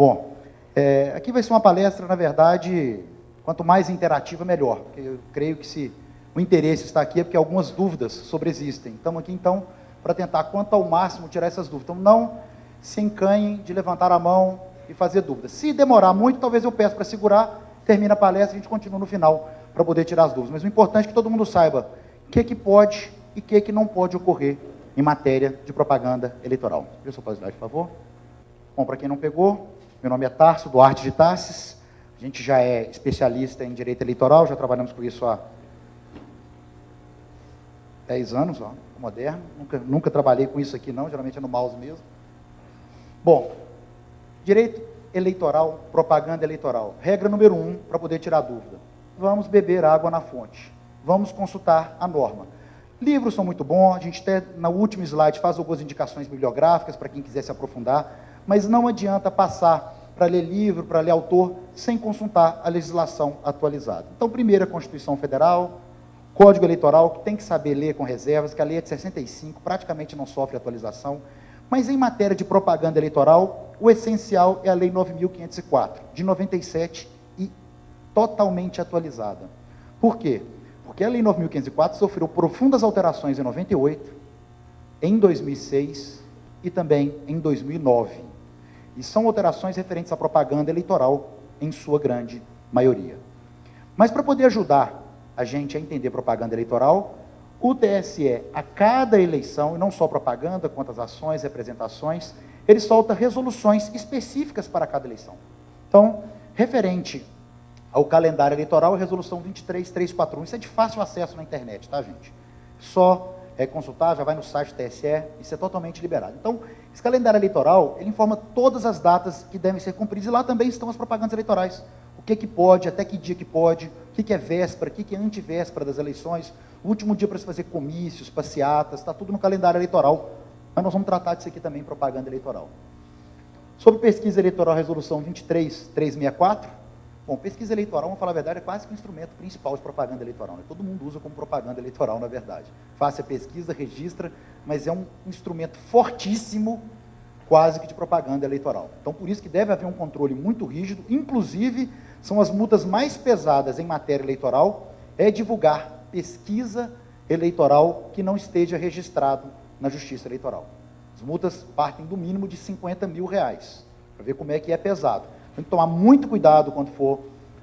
Bom, aqui vai ser uma palestra, na verdade, quanto mais interativa, melhor. Porque eu creio que se o interesse está aqui é porque algumas dúvidas sobreexistem. Estamos aqui, então, para tentar, quanto ao máximo, tirar essas dúvidas. Então, não se encanhem de levantar a mão e fazer dúvidas. Se demorar muito, talvez eu peço para segurar, termina a palestra e a gente continua no final para poder tirar as dúvidas. Mas o importante é que todo mundo saiba o que pode e o que não pode ocorrer em matéria de propaganda eleitoral. Deixa eu só slide, por favor. Bom, para quem não pegou, meu nome é Tarso Duarte de Tassis. A gente já é especialista em direito eleitoral, já trabalhamos com isso há 10 anos, ó, moderno. Nunca trabalhei com isso aqui não, geralmente é no mouse mesmo. Bom, direito eleitoral, propaganda eleitoral. Regra número 1, para poder tirar dúvida. Vamos beber água na fonte. Vamos consultar a norma. Livros são muito bons, a gente até, no último slide, faz algumas indicações bibliográficas para quem quiser se aprofundar, mas não adianta passar para ler livro, para ler autor, sem consultar a legislação atualizada. Então, primeiro, a Constituição Federal, Código Eleitoral, que tem que saber ler com reservas, que a lei é de 65, praticamente não sofre atualização, mas em matéria de propaganda eleitoral, o essencial é a Lei 9.504, de 97 e totalmente atualizada. Por quê? Porque a Lei 9.504 sofreu profundas alterações em 98, em 2006 e também em 2009. E são alterações referentes à propaganda eleitoral, em sua grande maioria. Mas para poder ajudar a gente a entender propaganda eleitoral, o TSE, a cada eleição, e não só propaganda, quanto as ações, representações, ele solta resoluções específicas para cada eleição. Então, referente ao calendário eleitoral, a resolução 23341, isso é de fácil acesso na internet, tá, gente? Só consultar, já vai no site do TSE, isso é totalmente liberado. Então, esse calendário eleitoral, ele informa todas as datas que devem ser cumpridas, e lá também estão as propagandas eleitorais. O que pode, até que dia que pode, o que é véspera, o que é antivéspera das eleições, o último dia para se fazer comícios, passeatas, está tudo no calendário eleitoral, mas nós vamos tratar disso aqui também, propaganda eleitoral. Sobre pesquisa eleitoral, resolução 23364, bom, pesquisa eleitoral, vamos falar a verdade, é quase que o instrumento principal de propaganda eleitoral, né? Todo mundo usa como propaganda eleitoral, na verdade. Faça a pesquisa, registra, mas é um instrumento fortíssimo, quase que de propaganda eleitoral. Então, por isso que deve haver um controle muito rígido, inclusive, são as multas mais pesadas em matéria eleitoral, é divulgar pesquisa eleitoral que não esteja registrado na Justiça Eleitoral. As multas partem do mínimo de R$50 mil, para ver como é que é pesado. Tem que tomar muito cuidado quando for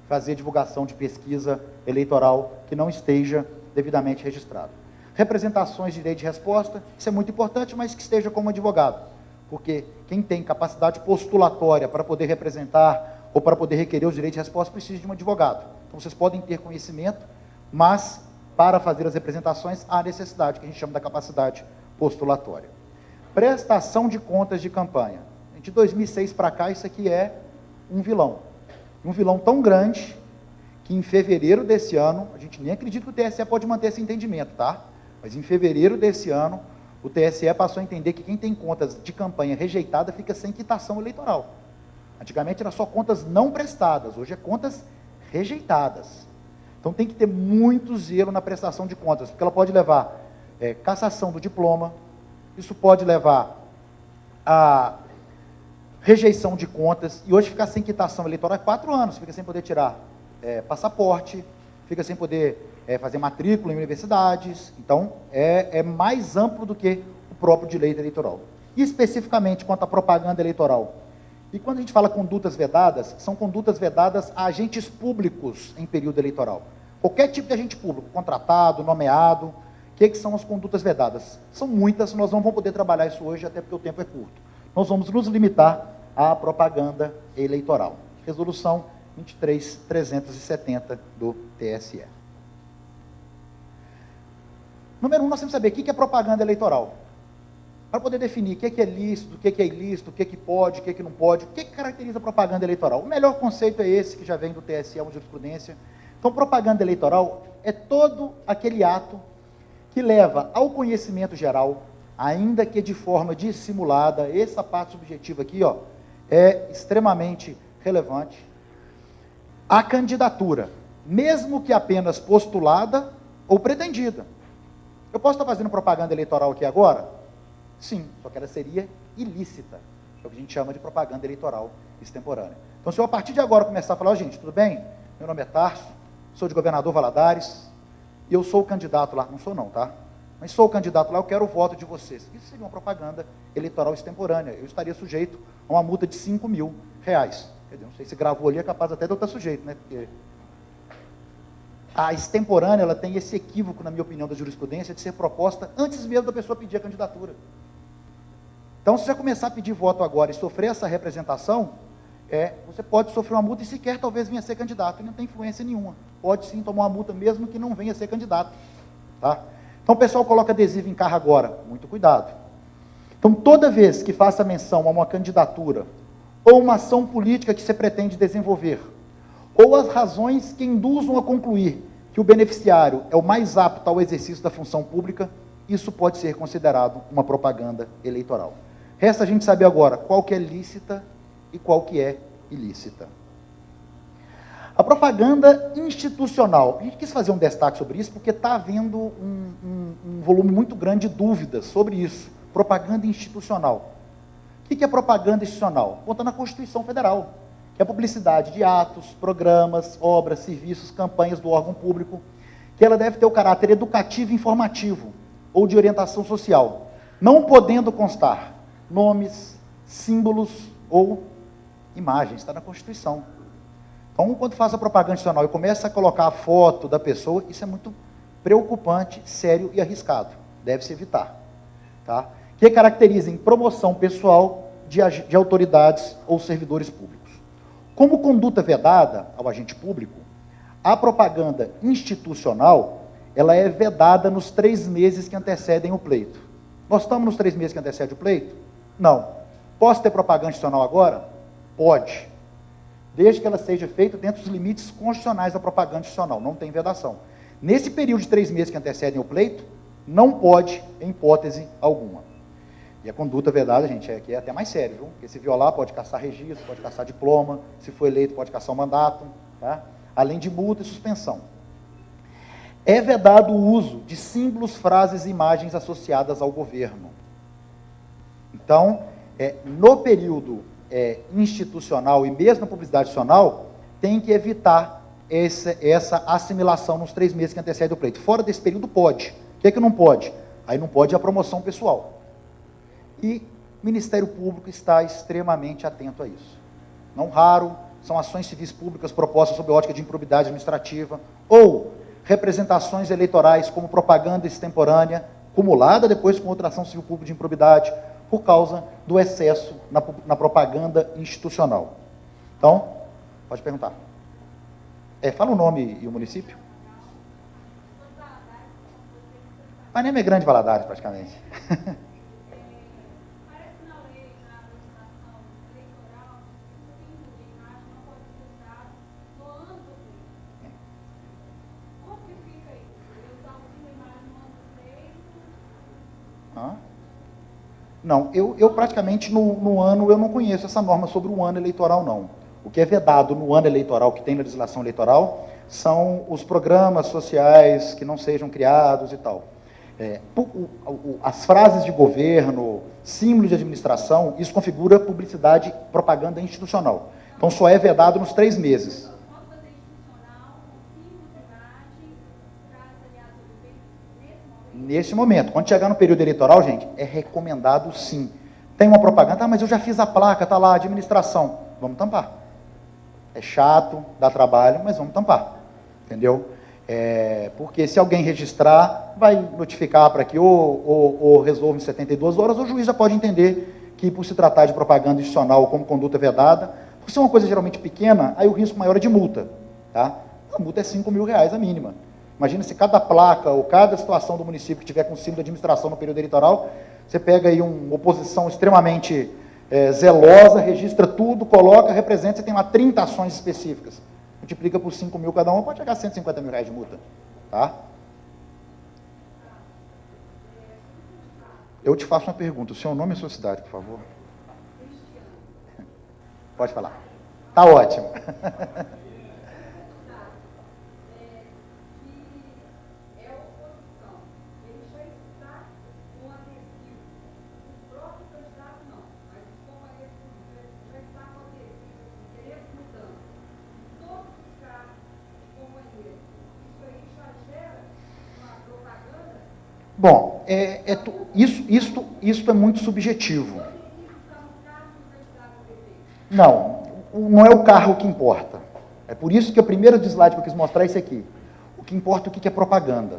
fazer divulgação de pesquisa eleitoral que não esteja devidamente registrado. Representações de direito de resposta, isso é muito importante, mas que esteja como advogado, porque quem tem capacidade postulatória para poder representar ou para poder requerer os direitos de resposta precisa de um advogado. Então, vocês podem ter conhecimento, mas para fazer as representações há necessidade, que a gente chama da capacidade postulatória. Prestação de contas de campanha. De 2006 para cá, isso aqui é um vilão. Um vilão tão grande que em fevereiro desse ano, a gente nem acredita que o TSE pode manter esse entendimento, tá? Mas em fevereiro desse ano, o TSE passou a entender que quem tem contas de campanha rejeitada fica sem quitação eleitoral. Antigamente era só contas não prestadas, hoje é contas rejeitadas. Então tem que ter muito zelo na prestação de contas, porque ela pode levar cassação do diploma, isso pode levar a rejeição de contas, e hoje ficar sem quitação eleitoral é 4 anos, fica sem poder tirar passaporte, fica sem poder fazer matrícula em universidades. Então é mais amplo do que o próprio direito eleitoral. E especificamente quanto à propaganda eleitoral, e quando a gente fala condutas vedadas, são condutas vedadas a agentes públicos em período eleitoral. Qualquer tipo de agente público, contratado, nomeado, o que são as condutas vedadas? São muitas, nós não vamos poder trabalhar isso hoje, até porque o tempo é curto. Nós vamos nos limitar à propaganda eleitoral. Resolução 23370 do TSE. Número 1, nós temos que saber o que é propaganda eleitoral. Para poder definir o que é lícito, o que é ilícito, o que pode, o que não pode, o que caracteriza a propaganda eleitoral. O melhor conceito é esse, que já vem do TSE, uma jurisprudência. Então, propaganda eleitoral é todo aquele ato que leva ao conhecimento geral, ainda que de forma dissimulada, essa parte subjetiva aqui, ó, é extremamente relevante, a candidatura, mesmo que apenas postulada ou pretendida. Eu posso estar fazendo propaganda eleitoral aqui agora? Sim, só que ela seria ilícita. É o que a gente chama de propaganda eleitoral extemporânea. Então, se eu a partir de agora começar a falar, gente, tudo bem? Meu nome é Tarso, sou de Governador Valadares, e eu sou o candidato lá, não sou não, tá? Mas sou o candidato lá, eu quero o voto de vocês. Isso seria uma propaganda eleitoral extemporânea. Eu estaria sujeito a uma multa de R$5.000. Quer dizer, não sei se gravou ali, é capaz até de eu estar sujeito, né? Porque a extemporânea, ela tem esse equívoco, na minha opinião, da jurisprudência, de ser proposta antes mesmo da pessoa pedir a candidatura. Então, se já começar a pedir voto agora e sofrer essa representação, você pode sofrer uma multa e sequer talvez venha a ser candidato, e não tem influência nenhuma. Pode sim tomar uma multa mesmo que não venha a ser candidato. Tá? Então, o pessoal coloca adesivo em carro agora, muito cuidado. Então, toda vez que faça menção a uma candidatura ou uma ação política que você pretende desenvolver, ou as razões que induzam a concluir que o beneficiário é o mais apto ao exercício da função pública, isso pode ser considerado uma propaganda eleitoral. Resta a gente saber agora qual que é lícita e qual que é ilícita. A propaganda institucional. A gente quis fazer um destaque sobre isso porque está havendo um volume muito grande de dúvidas sobre isso. Propaganda institucional. O que é propaganda institucional? Conta na Constituição Federal, que é a publicidade de atos, programas, obras, serviços, campanhas do órgão público, que ela deve ter o caráter educativo e informativo, ou de orientação social, não podendo constar nomes, símbolos ou imagens, está na Constituição. Então, quando faz a propaganda institucional e começa a colocar a foto da pessoa, isso é muito preocupante, sério e arriscado. Deve-se evitar. Tá? Que caracterizem promoção pessoal de autoridades ou servidores públicos. Como conduta vedada ao agente público, a propaganda institucional, ela é vedada nos 3 meses que antecedem o pleito. Nós estamos nos 3 meses que antecedem o pleito? Não. Posso ter propaganda institucional agora? Pode. Desde que ela seja feita dentro dos limites constitucionais da propaganda institucional, não tem vedação. Nesse período de 3 meses que antecedem o pleito, não pode, em hipótese alguma. E a conduta vedada, gente, aqui é até mais sério, viu? Porque se violar, pode caçar registro, pode caçar diploma, se for eleito, pode caçar o mandato, tá? Além de multa e suspensão. É vedado o uso de símbolos, frases e imagens associadas ao governo. Então, no período institucional e mesmo na publicidade institucional, tem que evitar essa assimilação nos 3 meses que antecedem o pleito. Fora desse período, pode. O que é que não pode? Aí não pode a promoção pessoal. E o Ministério Público está extremamente atento a isso. Não raro, são ações civis públicas propostas sob ótica de improbidade administrativa, ou representações eleitorais como propaganda extemporânea, cumulada depois com outra ação civil pública de improbidade, por causa do excesso na propaganda institucional. Então, pode perguntar. Fala o nome e o município. Ipanema é Grande Valadares, praticamente. Não, eu praticamente no ano, eu não conheço essa norma sobre o ano eleitoral, não. O que é vedado no ano eleitoral, que tem na legislação eleitoral, são os programas sociais que não sejam criados e tal. As frases de governo, símbolos de administração, isso configura publicidade, propaganda institucional. Então, só é vedado nos 3 meses. Nesse momento, quando chegar no período eleitoral, gente, é recomendado sim. Tem uma propaganda, mas eu já fiz a placa, está lá, administração. Vamos tampar. É chato, dá trabalho, mas vamos tampar. Entendeu? Porque se alguém registrar, vai notificar para que ou resolva em 72 horas, ou o juiz já pode entender que, por se tratar de propaganda institucional como conduta vedada, por ser uma coisa geralmente pequena, aí o risco maior é de multa. Tá? A multa é R$5.000 a mínima. Imagina se cada placa ou cada situação do município que tiver com símbolo de administração no período eleitoral, você pega aí uma oposição extremamente zelosa, registra tudo, coloca, representa, você tem lá 30 ações específicas. Multiplica por 5.000 cada uma, pode chegar a R$150.000 de multa. Tá? Eu te faço uma pergunta, o seu nome e a sua cidade, por favor? Pode falar. Tá ótimo. Bom, isso é muito subjetivo. Não é o carro que importa. É por isso que o primeiro slide que eu quis mostrar é esse aqui. O que importa é o que é propaganda.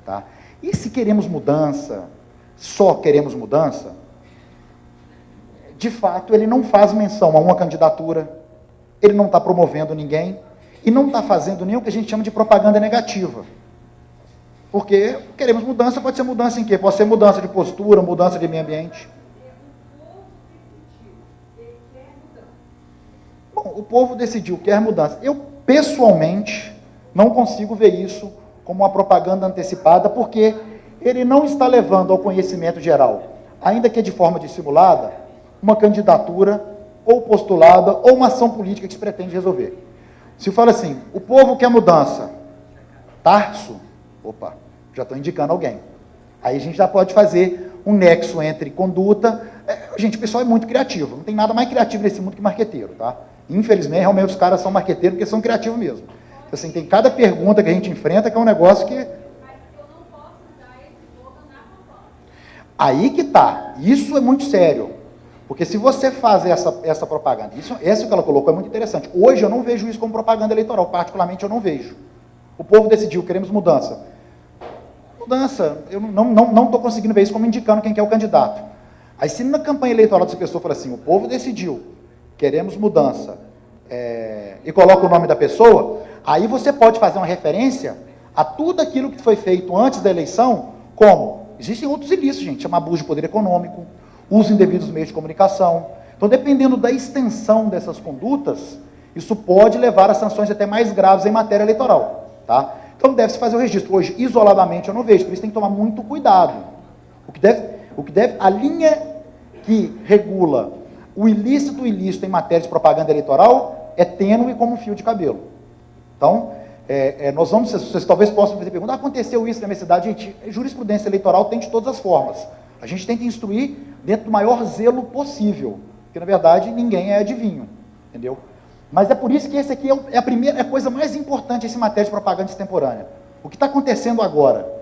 Tá? E se queremos mudança, só queremos mudança, de fato ele não faz menção a uma candidatura, ele não está promovendo ninguém, e não está fazendo nem o que a gente chama de propaganda negativa. Porque queremos mudança, pode ser mudança em quê? Pode ser mudança de postura, mudança de meio ambiente. Bom, o povo decidiu, quer mudança. Eu, pessoalmente, não consigo ver isso como uma propaganda antecipada, porque ele não está levando ao conhecimento geral, ainda que de forma dissimulada, uma candidatura, ou postulada, ou uma ação política que se pretende resolver. Se fala assim, o povo quer mudança, Tarso, opa, já estou indicando alguém. Aí a gente já pode fazer um nexo entre conduta. Gente, o pessoal é muito criativo, não tem nada mais criativo nesse mundo que marqueteiro, tá? Infelizmente, realmente os caras são marqueteiros porque são criativos mesmo. Assim, tem cada pergunta que a gente enfrenta que é um negócio que... Mas eu não posso usar esse slogan na campanha. Aí que tá, isso é muito sério. Porque se você faz essa propaganda, essa que ela colocou é muito interessante. Hoje eu não vejo isso como propaganda eleitoral, particularmente eu não vejo. O povo decidiu, queremos mudança. Mudança, eu não estou conseguindo ver isso como indicando quem que é o candidato. Aí se na campanha eleitoral dessa pessoa fala assim, o povo decidiu, queremos mudança, e coloca o nome da pessoa, aí você pode fazer uma referência a tudo aquilo que foi feito antes da eleição, como, existem outros ilícitos, gente, chama abuso de poder econômico, uso indevido dos meios de comunicação. Então, dependendo da extensão dessas condutas, isso pode levar a sanções até mais graves em matéria eleitoral. Tá? Então, deve-se fazer o registro. Hoje, isoladamente, eu não vejo, por isso tem que tomar muito cuidado. A linha que regula o ilícito em matéria de propaganda eleitoral é tênue como um fio de cabelo. Então, vocês talvez possam fazer pergunta, aconteceu isso na minha cidade? Gente, jurisprudência eleitoral tem de todas as formas. A gente tenta instruir dentro do maior zelo possível, porque, na verdade, ninguém é adivinho, entendeu? Mas é por isso que esse aqui é a coisa mais importante, essa matéria de propaganda extemporânea. O que está acontecendo agora?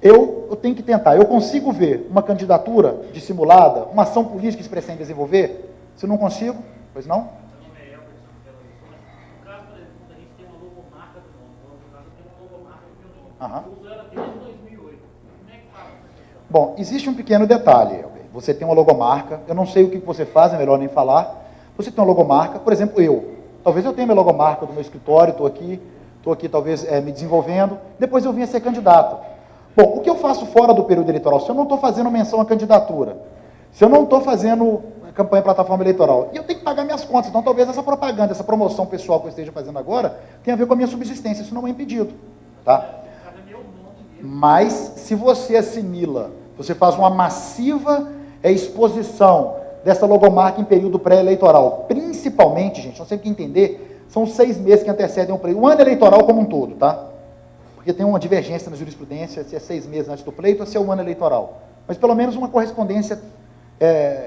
Eu tenho que tentar, eu consigo ver uma candidatura dissimulada, uma ação política que se pretende desenvolver? Se eu não consigo, pois não? No caso, por exemplo, quando a gente tem uma logomarca do nome, no caso, tem uma logomarca do meu nome. Eu uso ela desde 2008. Como é que faz? Bom, existe um pequeno detalhe. Você tem uma logomarca, eu não sei o que você faz, é melhor nem falar. Você tem uma logomarca, por exemplo, talvez eu tenha minha logomarca do meu escritório, estou aqui talvez me desenvolvendo, depois eu vim a ser candidato. Bom, o que eu faço fora do período eleitoral? Se eu não estou fazendo menção à candidatura, se eu não estou fazendo campanha plataforma eleitoral, e eu tenho que pagar minhas contas, então talvez essa propaganda, essa promoção pessoal que eu esteja fazendo agora, tenha a ver com a minha subsistência, isso não é impedido. Tá? Mas, se você assimila, você faz uma massiva exposição dessa logomarca em período pré-eleitoral, principalmente, gente, nós temos que entender, são 6 meses que antecedem o ano eleitoral como um todo, tá? Porque tem uma divergência na jurisprudência, se é 6 meses antes do pleito ou se é o ano eleitoral. Mas pelo menos uma correspondência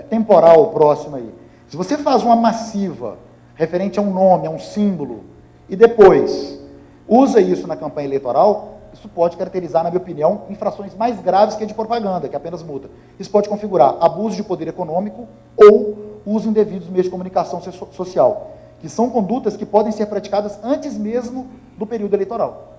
temporal próxima aí. Se você faz uma massiva, referente a um nome, a um símbolo, e depois usa isso na campanha eleitoral, isso pode caracterizar, na minha opinião, infrações mais graves que a de propaganda, que é apenas multa. Isso pode configurar abuso de poder econômico ou uso indevido dos meios de comunicação social, que são condutas que podem ser praticadas antes mesmo do período eleitoral.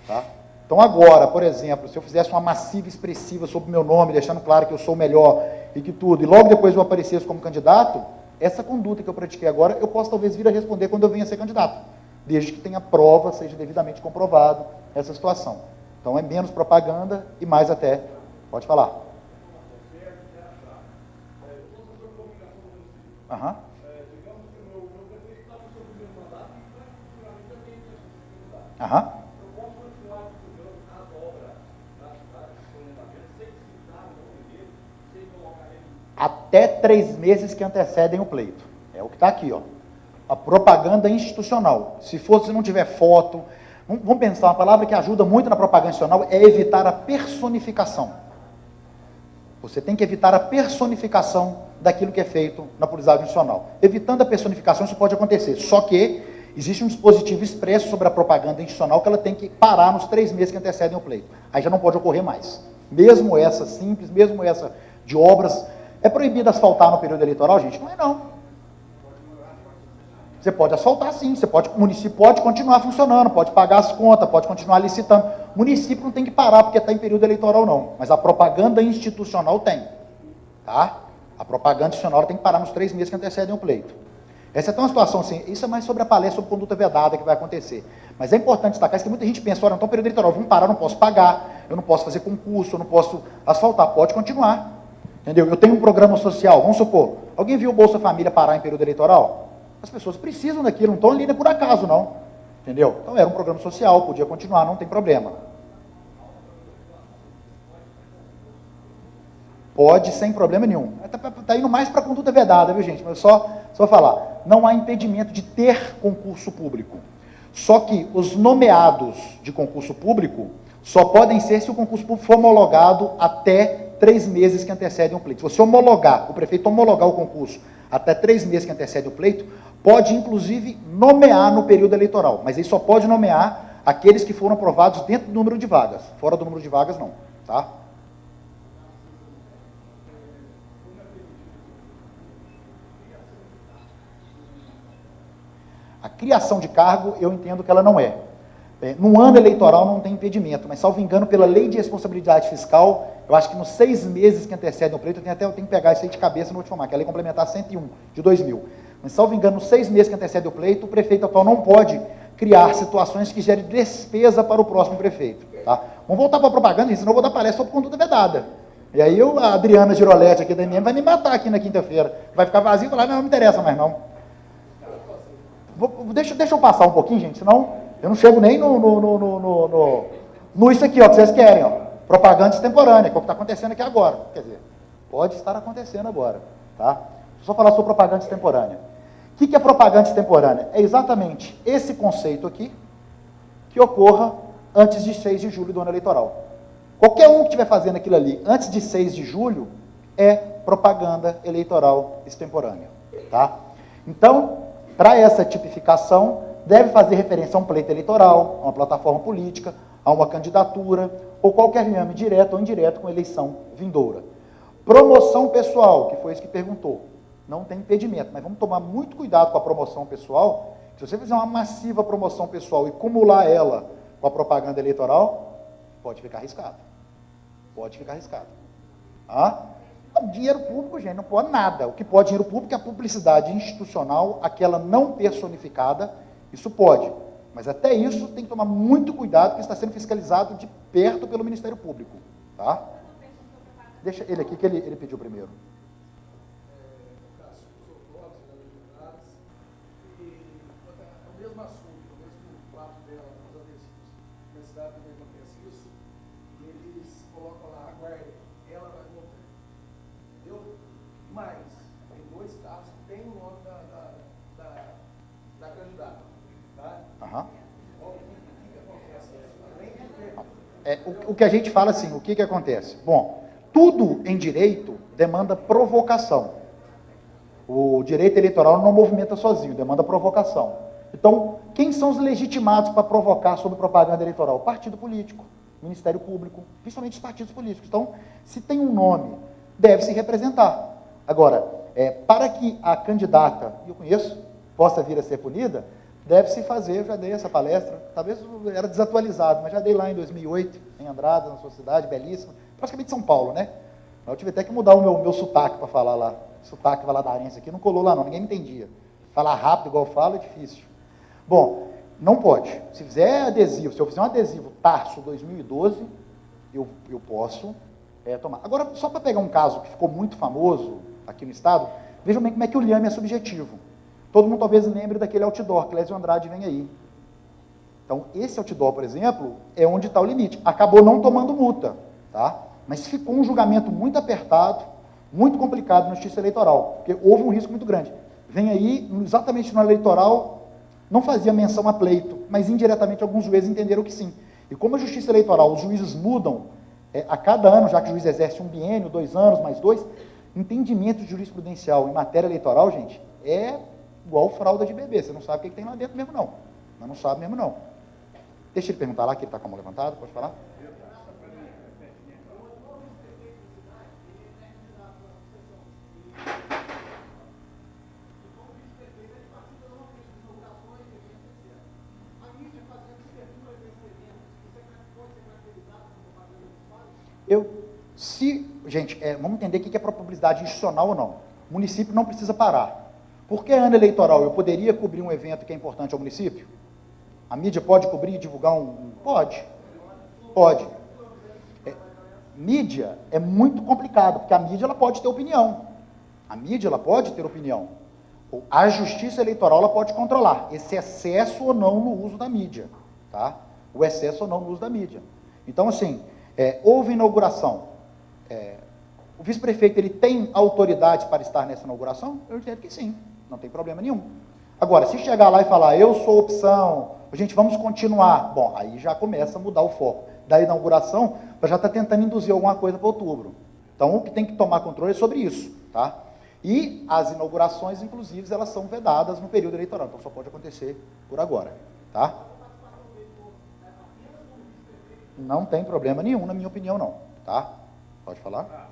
Tá? Então agora, por exemplo, se eu fizesse uma massiva expressiva sobre o meu nome, deixando claro que eu sou o melhor e que tudo, e logo depois eu aparecesse como candidato, essa conduta que eu pratiquei agora, eu posso talvez vir a responder quando eu venha a ser candidato, desde que tenha prova, seja devidamente comprovado essa situação. Então é menos propaganda e mais até, pode falar. Aham. Aham. Até 3 meses que antecedem o pleito. É o que está aqui, ó. A propaganda institucional. Se não tiver foto, vamos pensar, uma palavra que ajuda muito na propaganda institucional é evitar a personificação. Você tem que evitar a personificação daquilo que é feito na publicidade institucional. Evitando a personificação, isso pode acontecer. Só que existe um dispositivo expresso sobre a propaganda institucional que ela tem que parar nos 3 meses que antecedem o pleito. Aí já não pode ocorrer mais. mesmo essa simples, mesmo essa de obras. É proibido asfaltar no período eleitoral, gente? Não é não. Você pode asfaltar sim, o município pode continuar funcionando, pode pagar as contas, pode continuar licitando. O município não tem que parar porque está em período eleitoral não, mas a propaganda institucional tem. Tá? A propaganda institucional tem que parar nos 3 meses que antecedem o pleito. Essa é uma situação assim, isso é mais sobre a palestra sobre conduta vedada que vai acontecer. Mas é importante destacar isso que muita gente pensa, olha, então período eleitoral, vamos parar, eu não posso pagar, eu não posso fazer concurso, eu não posso asfaltar, pode continuar. Entendeu? Eu tenho um programa social, vamos supor, alguém viu o Bolsa Família parar em período eleitoral? As pessoas precisam daquilo, não estão ali por acaso não. Entendeu? Então era um programa social, podia continuar, não tem problema. Pode, sem problema nenhum. Está indo mais para a conduta vedada, viu gente? Mas só falar, não há impedimento de ter concurso público. Só que os nomeados de concurso público só podem ser se o concurso público for homologado até 3 meses que antecedem o pleito. Se você homologar, o prefeito homologar o concurso até 3 meses que antecedem o pleito, pode inclusive nomear no período eleitoral, mas ele só pode nomear aqueles que foram aprovados dentro do número de vagas. Fora do número de vagas, não. Tá? A criação de cargo, eu entendo que ela não é. Num ano eleitoral não tem impedimento, mas, salvo engano, pela lei de responsabilidade fiscal, eu acho que nos 6 meses que antecedem o pleito, eu tenho que pegar isso aí de cabeça, não vou te informar, que é a lei complementar 101, de 2000. Mas, salvo engano, nos 6 meses que antecedem o pleito, o prefeito atual não pode criar situações que gerem despesa para o próximo prefeito. Tá? Vamos voltar para a propaganda, senão eu vou dar palestra sobre conduta vedada. E aí a Adriana Giroletti aqui da MM vai me matar aqui na quinta-feira. Vai ficar vazio e falar, não me interessa mais não. Deixa eu passar um pouquinho, gente, senão eu não chego nem no isso aqui, ó, que vocês querem, ó. Propaganda extemporânea, que é o que está acontecendo aqui agora. Quer dizer, pode estar acontecendo agora. Tá? Deixa eu só falar sobre propaganda extemporânea. O que é propaganda extemporânea? É exatamente esse conceito aqui que ocorra antes de 6 de julho do ano eleitoral. Qualquer um que estiver fazendo aquilo ali antes de 6 de julho é propaganda eleitoral extemporânea. Tá? Então, para essa tipificação, deve fazer referência a um pleito eleitoral, a uma plataforma política, a uma candidatura, ou qualquer liame direto ou indireto com eleição vindoura. Promoção pessoal, que foi isso que perguntou. Não tem impedimento, mas vamos tomar muito cuidado com a promoção pessoal. Se você fizer uma massiva promoção pessoal e cumular ela com a propaganda eleitoral, pode ficar arriscado. Pode ficar arriscado. Dinheiro público, gente, não pode nada. O que pode dinheiro público é a publicidade institucional, aquela não personificada, isso pode. Mas até isso tem que tomar muito cuidado, porque está sendo fiscalizado de perto pelo Ministério Público. Tá? Deixa ele aqui, que ele pediu primeiro. Mas, em 2 casos, tem o nome da candidata. Tá? Aham. O que acontece? O que a gente fala assim, o que acontece? Bom, tudo em direito demanda provocação. O direito eleitoral não movimenta sozinho, demanda provocação. Então, quem são os legitimados para provocar sobre propaganda eleitoral? O partido político, o Ministério Público, principalmente os partidos políticos. Então, se tem um nome, deve se representar. Agora, para que a candidata, eu conheço, possa vir a ser punida, deve-se fazer, eu já dei essa palestra, talvez era desatualizado, mas já dei lá em 2008, em Andrada, na sua cidade, belíssima, praticamente São Paulo, né? Eu tive até que mudar o meu sotaque para falar lá, sotaque valadarense aqui, não colou lá não, ninguém me entendia. Falar rápido igual eu falo é difícil. Bom, não pode. Se fizer adesivo, se eu fizer um adesivo Tarso 2012, eu posso tomar. Agora, só para pegar um caso que ficou muito famoso aqui no estado, vejam bem como é que o liame é subjetivo. Todo mundo talvez lembre daquele outdoor, que Clésio Andrade vem aí. Então, esse outdoor, por exemplo, é onde está o limite. Acabou não tomando multa, tá? Mas ficou um julgamento muito apertado, muito complicado na justiça eleitoral, porque houve um risco muito grande. Vem aí, exatamente no ano eleitoral, não fazia menção a pleito, mas indiretamente alguns juízes entenderam que sim. E como a justiça eleitoral, os juízes mudam a cada ano, já que o juiz exerce um biênio, 2 anos, mais 2, entendimento jurisprudencial em matéria eleitoral, gente, é igual fralda de bebê. Você não sabe o que tem lá dentro mesmo, não. Mas não sabe mesmo, não. Deixa ele perguntar lá, que ele está com a mão levantada, pode falar? Gente, vamos entender o que é probabilidade institucional ou não. O município não precisa parar. Porque ano eleitoral eu poderia cobrir um evento que é importante ao município? A mídia pode cobrir e divulgar Pode. Pode. Mídia é muito complicado, porque a mídia ela pode ter opinião. A mídia ela pode ter opinião. A justiça eleitoral ela pode controlar esse excesso ou não no uso da mídia. Tá? O excesso ou não no uso da mídia. Então, assim, houve inauguração. O vice-prefeito ele tem autoridade para estar nessa inauguração? Eu entendo que sim, não tem problema nenhum. Agora, se chegar lá e falar, eu sou opção, gente, vamos continuar. Bom, aí já começa a mudar o foco da inauguração, para já estar tentando induzir alguma coisa para outubro. Então, o que tem que tomar controle é sobre isso, tá? E as inaugurações, inclusive, elas são vedadas no período eleitoral, então só pode acontecer por agora, tá? Não tem problema nenhum, na minha opinião, não, tá? Pode falar?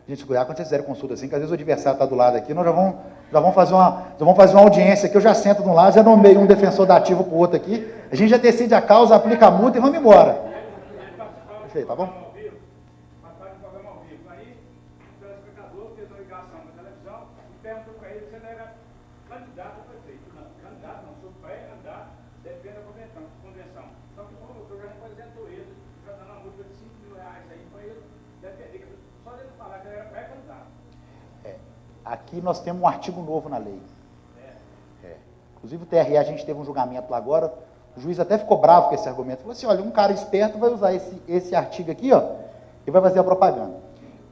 Gente, se cuidar quando vocês fizerem consulta assim, que às vezes o adversário está do lado aqui, nós já vamos fazer uma audiência aqui, eu já sento de um lado, já nomeio um defensor dativo para o outro aqui, a gente já decide a causa, aplica a multa e vamos embora. Perfeito, tá bom? Aqui nós temos um artigo novo na lei. Inclusive o TRE, a gente teve um julgamento lá agora, o juiz até ficou bravo com esse argumento. Falou assim, olha, um cara esperto vai usar esse artigo aqui, ó, e vai fazer a propaganda.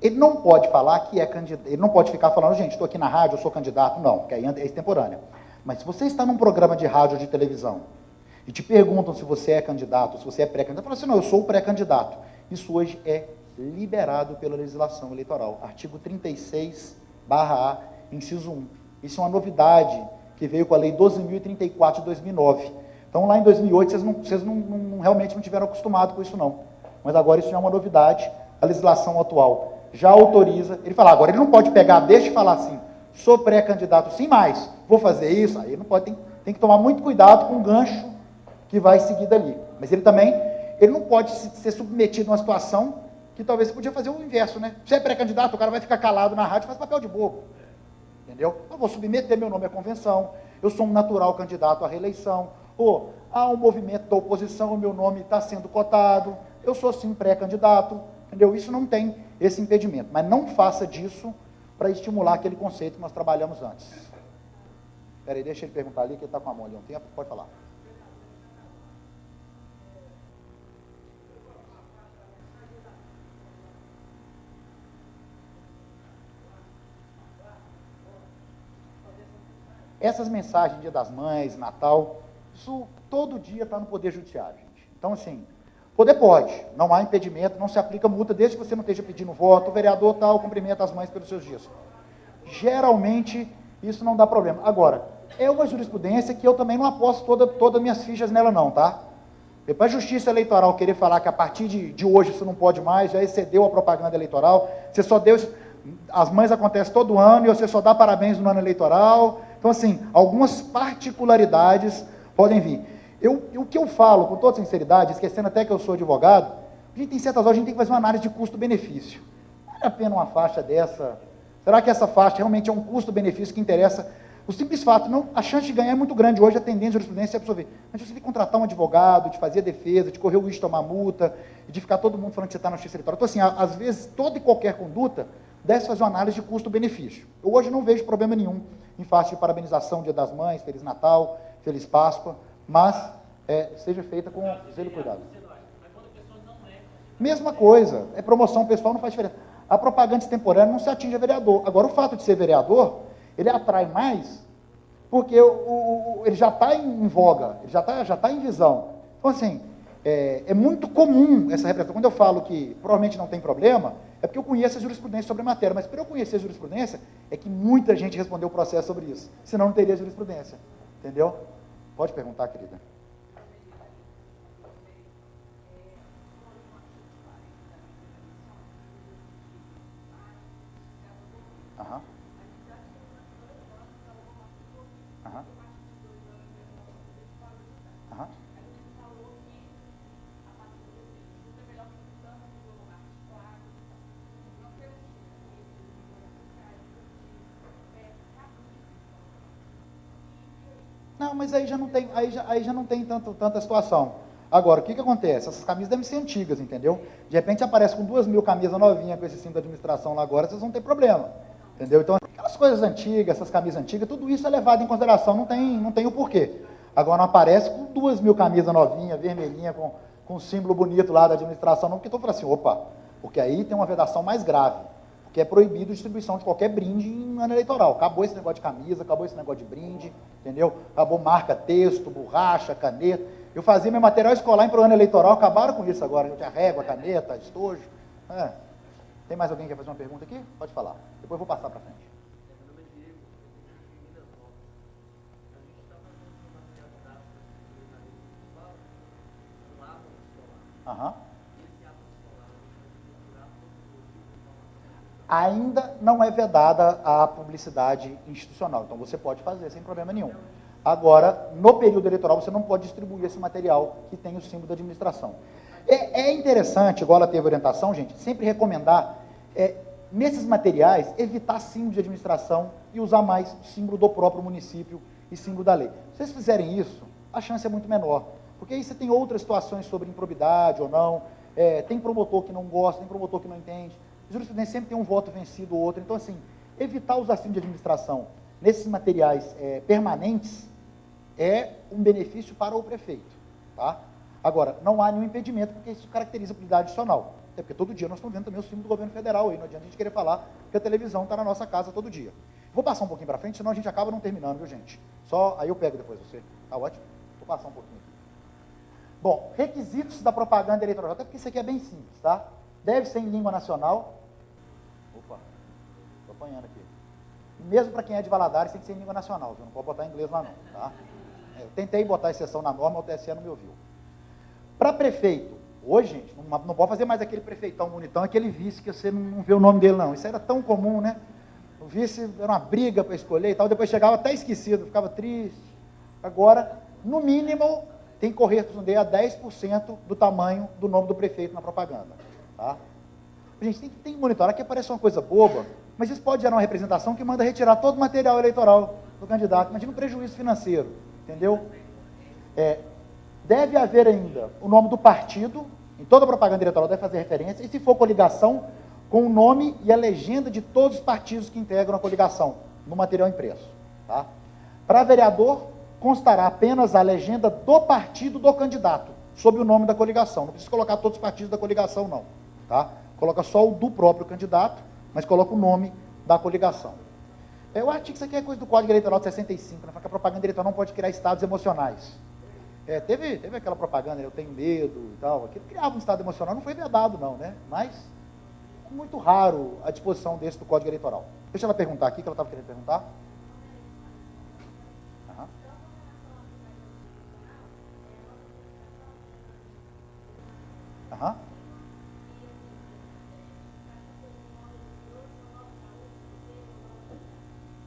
Ele não pode falar que é candidato, ele não pode ficar falando, gente, estou aqui na rádio, eu sou candidato, não, porque aí é extemporânea. Mas se você está num programa de rádio ou de televisão, e te perguntam se você é candidato, se você é pré-candidato, fala assim, não, eu sou o pré-candidato. Isso hoje é liberado pela legislação eleitoral. Artigo 36/A, inciso 1. Isso é uma novidade que veio com a lei 12.034 de 2009. Então, lá em 2008, vocês realmente não tiveram acostumado com isso, não. Mas agora isso já é uma novidade. A legislação atual já autoriza. Ele fala, agora ele não pode pegar, deixa de falar assim, sou pré-candidato, sim, mas vou fazer isso. Aí não pode, tem que tomar muito cuidado com o gancho que vai seguir dali. Mas ele não pode ser submetido a uma situação que talvez você podia fazer o inverso, né? Você é pré-candidato, o cara vai ficar calado na rádio e faz papel de bobo. Entendeu? Eu vou submeter meu nome à convenção, eu sou um natural candidato à reeleição, ou há um movimento da oposição, o meu nome está sendo cotado, eu sou sim pré-candidato, entendeu? Isso não tem esse impedimento, mas não faça disso para estimular aquele conceito que nós trabalhamos antes. Espera aí, deixa ele perguntar ali, que ele está com a mão ali há um tempo, pode falar. Essas mensagens, Dia das Mães, Natal, isso todo dia está no Poder Judiciário, gente. Então, assim, poder pode, não há impedimento, não se aplica multa, desde que você não esteja pedindo voto, o vereador tal, cumprimenta as mães pelos seus dias. Geralmente, isso não dá problema. Agora, é uma jurisprudência que eu também não aposto todas minhas fichas nela não, tá? Depois a Justiça Eleitoral querer falar que a partir de hoje isso não pode mais, já excedeu a propaganda eleitoral, você só deu... As mães acontecem todo ano e você só dá parabéns no ano eleitoral. Então, assim, algumas particularidades podem vir. O que eu falo, com toda sinceridade, esquecendo até que eu sou advogado, a gente tem certas horas, a gente tem que fazer uma análise de custo-benefício. Vale a pena uma faixa dessa? Será que essa faixa realmente é um custo-benefício que interessa? O simples fato, não, a chance de ganhar é muito grande hoje, a tendência de jurisprudência é absorver. Mas você tem que contratar um advogado, de fazer a defesa, de correr o risco de tomar multa, de ficar todo mundo falando que você está na justiça eleitoral. Então, assim, às vezes, toda e qualquer conduta deve fazer uma análise de custo-benefício. Eu hoje não vejo problema nenhum em faixa de parabenização, Dia das Mães, Feliz Natal, Feliz Páscoa, mas seja feita com zelo e cuidado. Mesma coisa, promoção pessoal, não faz diferença. A propaganda extemporânea não se atinge a vereador. Agora, o fato de ser vereador, ele atrai mais, porque ele já está em voga, ele já tá em visão. Então, assim, é muito comum essa representação. Quando eu falo que provavelmente não tem problema, é porque eu conheço a jurisprudência sobre a matéria, mas para eu conhecer a jurisprudência, é que muita gente respondeu o processo sobre isso, senão não teria jurisprudência, entendeu? Pode perguntar, querida. Aham. Aham. Aham. Não, mas aí já não tem, aí já não tem tanta situação. Agora, o que acontece? Essas camisas devem ser antigas, entendeu? De repente aparece com 2.000 camisas novinhas com esse cinto da administração lá agora, vocês vão ter problema. Entendeu? Então, aquelas coisas antigas, essas camisas antigas, tudo isso é levado em consideração, não tem o porquê. Agora não aparece com 2.000 camisas novinhas, vermelhinha, com um símbolo bonito lá da administração, não, porque estou falando assim, opa, porque aí tem uma vedação mais grave, porque é proibido a distribuição de qualquer brinde em ano eleitoral. Acabou esse negócio de camisa, acabou esse negócio de brinde, entendeu? Acabou marca, texto, borracha, caneta. Eu fazia meu material escolar em pro ano eleitoral, acabaram com isso agora. Eu tinha régua, caneta, estojo. Tem mais alguém que quer fazer uma pergunta aqui? Pode falar. Depois eu vou passar para frente. Aham. Ainda não é vedada a publicidade institucional, então você pode fazer sem problema nenhum. Agora, no período eleitoral, você não pode distribuir esse material que tem o símbolo da administração. É interessante, igual ela teve orientação, gente, sempre recomendar, nesses materiais, evitar símbolo de administração e usar mais o símbolo do próprio município e símbolo da lei. Se vocês fizerem isso, a chance é muito menor, porque aí você tem outras situações sobre improbidade ou não, tem promotor que não gosta, tem promotor que não entende, jurisprudência sempre tem um voto vencido ou outro. Então, assim, evitar usar símbolo de administração nesses materiais permanentes é um benefício para o prefeito, tá? Agora, não há nenhum impedimento, porque isso caracteriza a publicidade adicional. Até porque todo dia nós estamos vendo também o símbolo do governo federal aí, não adianta a gente querer falar que a televisão está na nossa casa todo dia. Vou passar um pouquinho para frente, senão a gente acaba não terminando, viu, gente? Aí eu pego depois você. Tá ótimo? Vou passar um pouquinho aqui. Bom, requisitos da propaganda eleitoral, até porque isso aqui é bem simples, tá? Deve ser em língua nacional. Opa, estou apanhando aqui. E mesmo para quem é de Valadares, tem que ser em língua nacional, viu? Não pode botar em inglês lá não, tá? Eu tentei botar exceção na norma, o TSE não me ouviu. Para prefeito, hoje, gente, não pode fazer mais aquele prefeitão bonitão, aquele vice que você não vê o nome dele não. Isso era tão comum, né? O vice era uma briga para escolher e tal, depois chegava até esquecido, ficava triste. Agora, no mínimo, tem que corresponder a 10% do tamanho do nome do prefeito na propaganda, tá? Gente, tem que monitorar, que parece uma coisa boba, mas isso pode gerar uma representação que manda retirar todo o material eleitoral do candidato. Imagina um prejuízo financeiro, entendeu? Deve haver ainda o nome do partido, em toda propaganda eleitoral deve fazer referência, e se for coligação, com o nome e a legenda de todos os partidos que integram a coligação, no material impresso, tá? Para vereador, constará apenas a legenda do partido do candidato, sob o nome da coligação. Não precisa colocar todos os partidos da coligação, não, tá? Coloca só o do próprio candidato, mas coloca o nome da coligação. O artigo, isso aqui é coisa do Código Eleitoral de 65, né? Fala que a propaganda eleitoral não pode criar estados emocionais. Teve aquela propaganda, eu tenho medo e tal, aquilo criava um estado emocional, não foi vedado não, né? Mas é muito raro a disposição desse do Código Eleitoral. Deixa ela perguntar aqui, que ela estava querendo perguntar. Aham. Aham.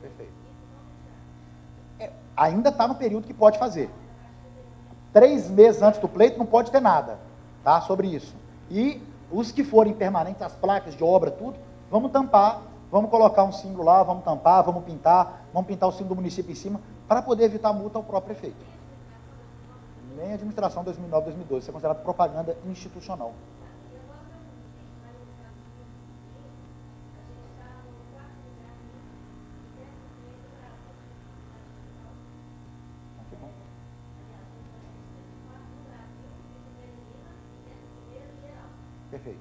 Perfeito. Ainda está no período que pode fazer. 3 meses antes do pleito não pode ter nada, tá? Sobre isso. E os que forem permanentes, as placas de obra, tudo, vamos tampar, vamos colocar um símbolo lá, vamos tampar, vamos pintar o símbolo do município em cima, para poder evitar multa ao próprio prefeito. Nem a administração 2009, 2012, isso é considerado propaganda institucional. Perfeito.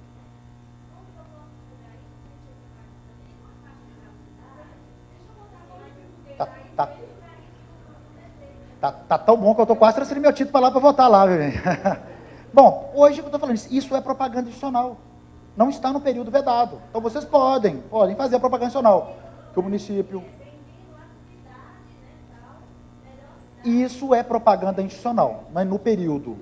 Tá tão bom que eu estou quase transferindo meu título para lá para votar lá, viu, gente? Bom, hoje eu estou falando isso é propaganda institucional. Não está no período vedado. Então vocês podem fazer a propaganda institucional. Que o município... Isso é propaganda institucional, mas no período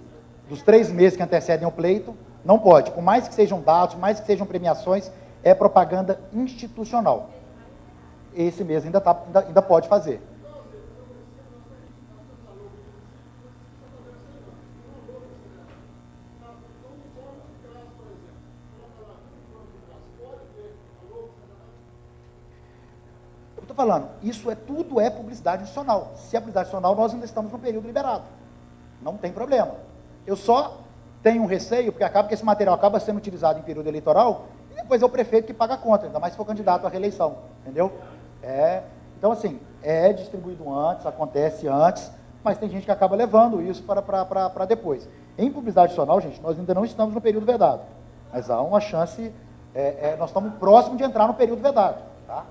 dos 3 meses que antecedem o pleito, não pode. Por mais que sejam dados, por mais que sejam premiações, é propaganda institucional. Esse mês ainda pode fazer. estou falando, tudo é publicidade institucional. Se é publicidade institucional, nós ainda estamos no período liberado. Não tem problema. Eu só tenho um receio, porque acaba que esse material acaba sendo utilizado em período eleitoral, e depois é o prefeito que paga a conta, ainda mais se for candidato à reeleição, entendeu? Então, assim, é distribuído antes, acontece antes, mas tem gente que acaba levando isso para depois. Em publicidade institucional, gente, nós ainda não estamos no período vedado, mas há uma chance, nós estamos próximos de entrar no período vedado, tá?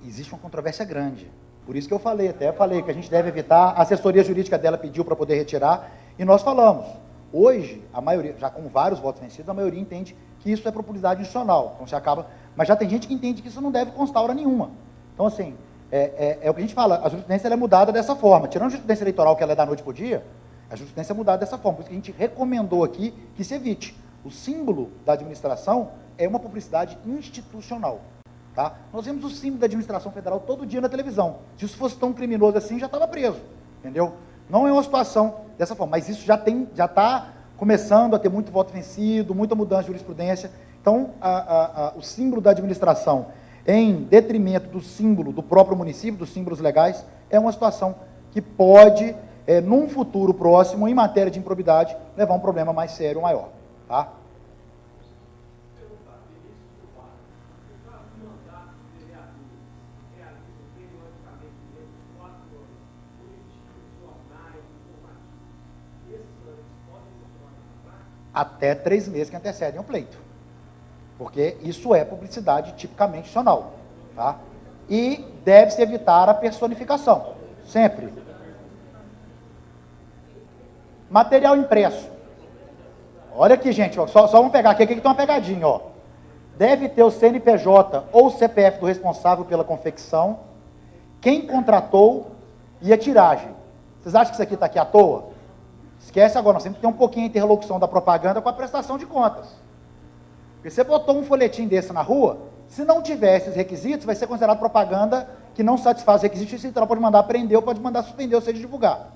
Existe uma controvérsia grande. Por isso que eu falei que a gente deve evitar, a assessoria jurídica dela pediu para poder retirar, e nós falamos. Hoje, a maioria, já com vários votos vencidos, a maioria entende que isso é por publicidade institucional. Então, se acaba... Mas já tem gente que entende que isso não deve constar hora nenhuma. Então, assim, é o que a gente fala, a jurisprudência ela é mudada dessa forma. Tirando a jurisprudência eleitoral, que ela é da noite para o dia, a jurisprudência é mudada dessa forma. Por isso que a gente recomendou aqui que se evite. O símbolo da administração é uma publicidade institucional. Tá? Nós vemos o símbolo da administração federal todo dia na televisão. Se isso fosse tão criminoso assim, já estava preso. Entendeu? Não é uma situação dessa forma, mas isso já está começando a ter muito voto vencido, muita mudança de jurisprudência. Então, o símbolo da administração, em detrimento do símbolo do próprio município, dos símbolos legais, é uma situação que pode, num futuro próximo, em matéria de improbidade, levar a um problema mais sério, maior. Tá? Até 3 meses que antecedem o pleito. Porque isso é publicidade tipicamente institucional. Tá? E deve-se evitar a personificação. Sempre. Material impresso. Olha aqui, gente. Ó, só vamos pegar aqui que tem uma pegadinha. Ó. Deve ter o CNPJ ou o CPF do responsável pela confecção, quem contratou e a tiragem. Vocês acham que isso aqui está aqui à toa? Esquece agora, nós temos que ter um pouquinho de interlocução da propaganda com a prestação de contas. Porque você botou um folhetim desse na rua, se não tiver esses requisitos, vai ser considerado propaganda que não satisfaz os requisitos, e o central pode mandar prender ou pode mandar suspender, ou seja, divulgar.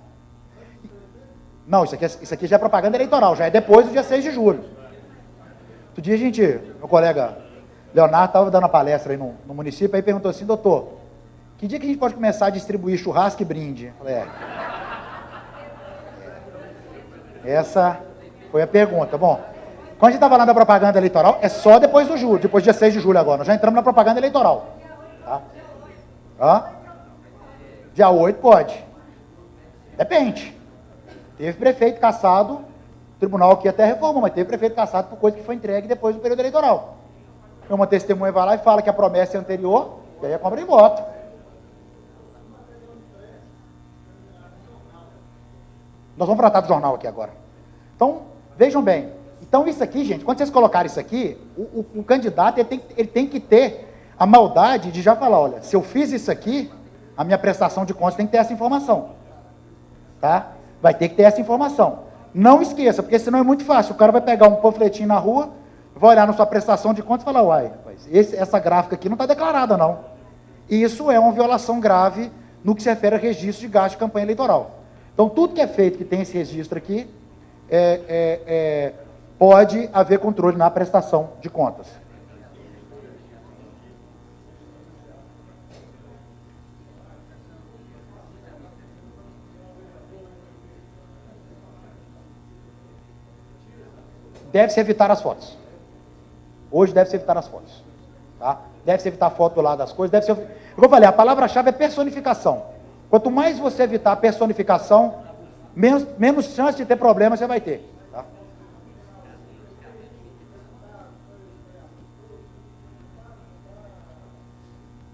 Não, isso aqui já é propaganda eleitoral, já é depois do dia 6 de julho. Outro dia, meu colega Leonardo estava dando uma palestra aí no município, aí perguntou assim, doutor, que dia que a gente pode começar a distribuir churrasco e brinde? Eu falei, essa foi a pergunta. Bom, quando a gente está falando da propaganda eleitoral, é só depois do julho, depois do dia 6 de julho agora. Nós já entramos na propaganda eleitoral. Tá? Dia 8 pode. Depende. Teve prefeito cassado, o tribunal aqui até reformou, mas teve prefeito cassado por coisa que foi entregue depois do período eleitoral. Uma testemunha vai lá e fala que a promessa é anterior, e aí é compra e voto. Nós vamos tratar do jornal aqui agora. Então, vejam bem. Então, isso aqui, gente, quando vocês colocarem isso aqui, o candidato ele tem que ter a maldade de já falar, olha, se eu fiz isso aqui, a minha prestação de contas tem que ter essa informação. Tá? Vai ter que ter essa informação. Não esqueça, porque senão é muito fácil. O cara vai pegar um panfletinho na rua, vai olhar na sua prestação de contas e falar, uai, rapaz, essa gráfica aqui não está declarada, não. E isso é uma violação grave no que se refere a registro de gasto de campanha eleitoral. Então, tudo que é feito que tem esse registro aqui, pode haver controle na prestação de contas. Deve-se evitar as fotos. Hoje deve-se evitar as fotos. Tá? Deve-se evitar a foto do lado das coisas. Deve-se... Como eu falei, a palavra-chave é personificação. Quanto mais você evitar a personificação, menos chance de ter problema você vai ter. Tá?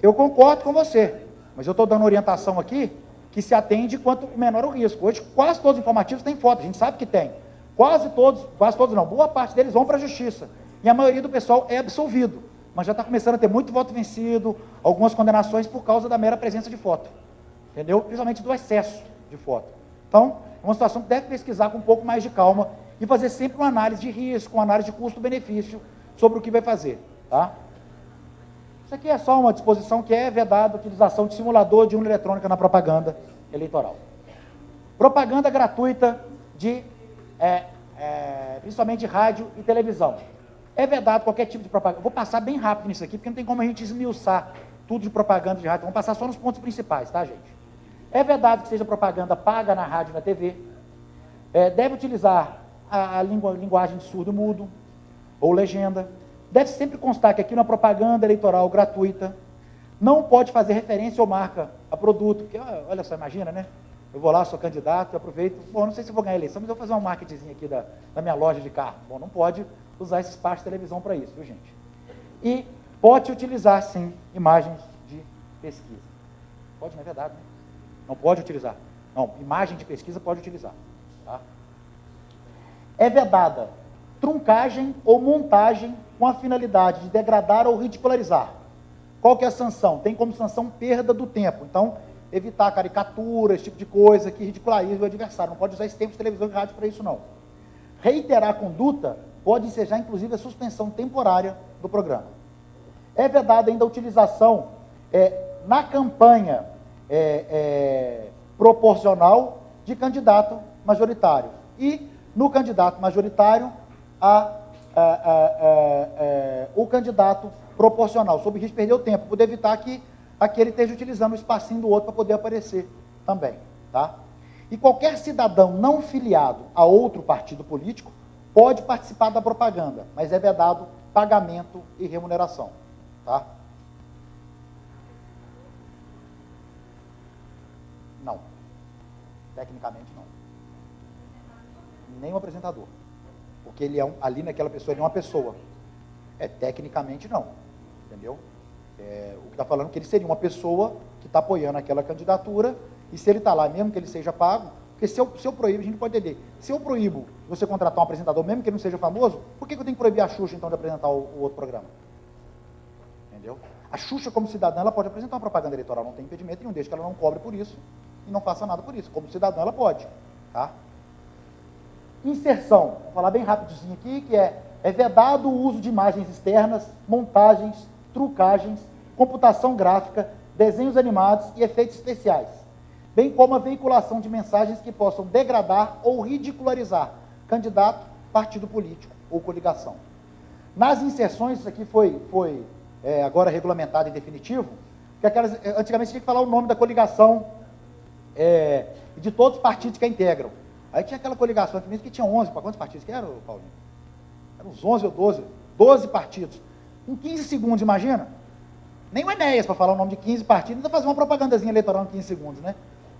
Eu concordo com você, mas eu estou dando orientação aqui que se atende quanto menor o risco. Hoje, quase todos os informativos têm foto, a gente sabe que tem. Quase todos não, boa parte deles vão para a justiça. E a maioria do pessoal é absolvido. mas já está começando a ter muito voto vencido, algumas condenações por causa da mera presença de foto, entendeu? Principalmente do excesso de foto. Então, é uma situação que deve pesquisar com um pouco mais de calma e fazer sempre uma análise de risco, uma análise de custo-benefício sobre o que vai fazer, tá? Isso aqui é só uma disposição que é vedada a utilização de simulador de urna eletrônica na propaganda eleitoral. Propaganda gratuita de, principalmente de rádio e televisão. É vedado qualquer tipo de propaganda. Vou passar bem rápido nisso aqui, porque não tem como a gente esmiuçar tudo de propaganda de rádio. Vamos passar só nos pontos principais, tá, gente? É vedado que seja propaganda paga na rádio e na TV. Deve utilizar a linguagem de surdo-mudo ou legenda. Deve sempre constar que aqui na propaganda eleitoral gratuita não pode fazer referência ou marca a produto. Porque, olha só, imagina, né? Eu vou lá, sou candidato, eu aproveito. Bom, não sei se eu vou ganhar a eleição, mas eu vou fazer um marketing aqui da minha loja de carro. Bom, não pode usar esse espaço de televisão para isso, viu, gente? E pode utilizar, sim, imagens de pesquisa. Pode, não é verdade, né? Não pode utilizar. Não, imagem de pesquisa pode utilizar. Tá? É vedada truncagem ou montagem com a finalidade de degradar ou ridicularizar. Qual que é a sanção? Tem como sanção perda do tempo. Então, evitar caricatura, esse tipo de coisa que ridiculariza o adversário. Não pode usar esse tempo de televisão e rádio para isso, não. Reiterar a conduta pode ensejar, inclusive, a suspensão temporária do programa. É vedada ainda a utilização na campanha proporcional de candidato majoritário. E, no candidato majoritário, o candidato proporcional, sob risco de perder o tempo, poder evitar que aquele esteja utilizando o espacinho do outro para poder aparecer também. Tá? E qualquer cidadão não filiado a outro partido político pode participar da propaganda, mas é vedado pagamento e remuneração. Tá? Não. Tecnicamente, não. Nem o apresentador. Porque ele ali naquela pessoa, ele é uma pessoa. Tecnicamente, não. Entendeu? O que está falando é que ele seria uma pessoa que está apoiando aquela candidatura, e se ele está lá, mesmo que ele seja pago, porque se eu proíbo, a gente pode entender, se eu proíbo você contratar um apresentador, mesmo que ele não seja famoso, por que eu tenho que proibir a Xuxa, então, de apresentar o outro programa? Entendeu? A Xuxa, como cidadã, ela pode apresentar uma propaganda eleitoral, não tem impedimento nenhum, desde que ela não cobre por isso e não faça nada por isso. Como cidadã, ela pode. Tá? Inserção, vou falar bem rapidinho aqui, que é vedado o uso de imagens externas, montagens, trucagens, computação gráfica, desenhos animados e efeitos especiais, bem como a veiculação de mensagens que possam degradar ou ridicularizar candidato, partido político ou coligação. Nas inserções, isso aqui foi agora regulamentado em definitivo, que antigamente tinha que falar o nome da coligação de todos os partidos que a integram. Aí tinha aquela coligação aqui mesmo que tinha 11, quantos partidos que eram, Paulinho? Eram uns 11 ou 12 partidos. Em 15 segundos, imagina? Nem o Enéas para falar o nome de 15 partidos, ainda fazer uma propagandazinha eleitoral em 15 segundos, né?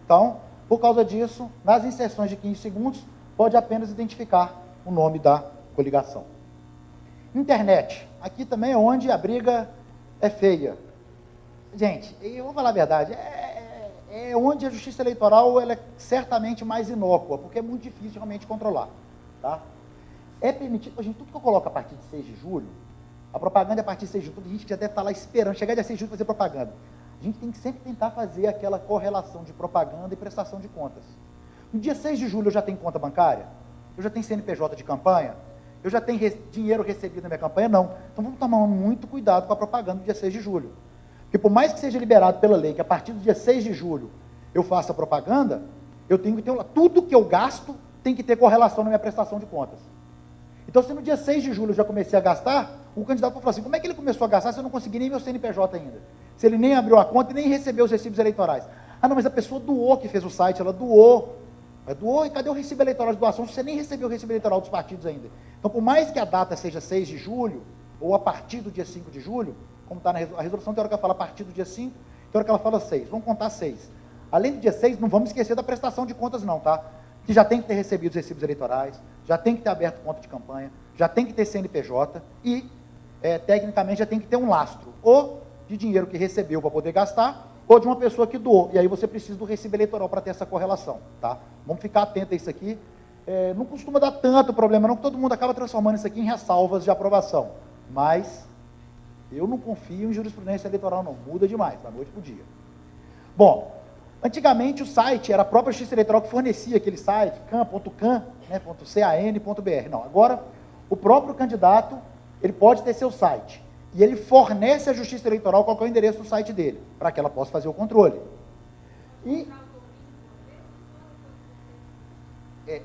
Então, por causa disso, nas inserções de 15 segundos, pode apenas identificar o nome da coligação. Internet. Aqui também é onde a briga é feia. Gente, eu vou falar a verdade, é onde a justiça eleitoral ela é certamente mais inócua, porque é muito difícil realmente controlar. Tá? É permitido, gente, tudo que eu coloco a partir de 6 de julho, a propaganda é a partir de 6 de julho, a gente já deve estar lá esperando, chegar dia 6 de julho fazer propaganda. A gente tem que sempre tentar fazer aquela correlação de propaganda e prestação de contas. No dia 6 de julho eu já tenho conta bancária? Eu já tenho CNPJ de campanha? Eu já tenho dinheiro recebido na minha campanha? Não. Então vamos tomar muito cuidado com a propaganda no dia 6 de julho. Porque por mais que seja liberado pela lei que a partir do dia 6 de julho eu faça propaganda, eu tenho que ter tudo que eu gasto tem que ter correlação na minha prestação de contas. Então, se no dia 6 de julho eu já comecei a gastar, o candidato vai falar assim, como é que ele começou a gastar se eu não consegui nem meu CNPJ ainda? Se ele nem abriu a conta e nem recebeu os recibos eleitorais. Ah, não, mas a pessoa doou que fez o site, ela doou. Doou, e cadê o recibo eleitoral de doação se você nem recebeu o recibo eleitoral dos partidos ainda? Então, por mais que a data seja 6 de julho, ou a partir do dia 5 de julho, como está na resolução, tem hora que ela fala a partir do dia 5, tem hora que ela fala 6. Vamos contar 6. Além do dia 6, não vamos esquecer da prestação de contas não, tá? Que já tem que ter recebido os recibos eleitorais, já tem que ter aberto conta de campanha, já tem que ter CNPJ e, tecnicamente, já tem que ter um lastro, ou de dinheiro que recebeu para poder gastar, ou de uma pessoa que doou. E aí você precisa do recibo eleitoral para ter essa correlação, tá? Vamos ficar atento a isso aqui. Não costuma dar tanto problema não, que todo mundo acaba transformando isso aqui em ressalvas de aprovação. Mas Eu não confio em jurisprudência eleitoral, não. Muda demais, da noite para o dia. Bom, antigamente o site era a própria Justiça Eleitoral que fornecia aquele site, can.can, né, .can.br. Não, agora o próprio candidato, ele pode ter seu site. E ele fornece à Justiça Eleitoral qual é o endereço do site dele, para que ela possa fazer o controle. E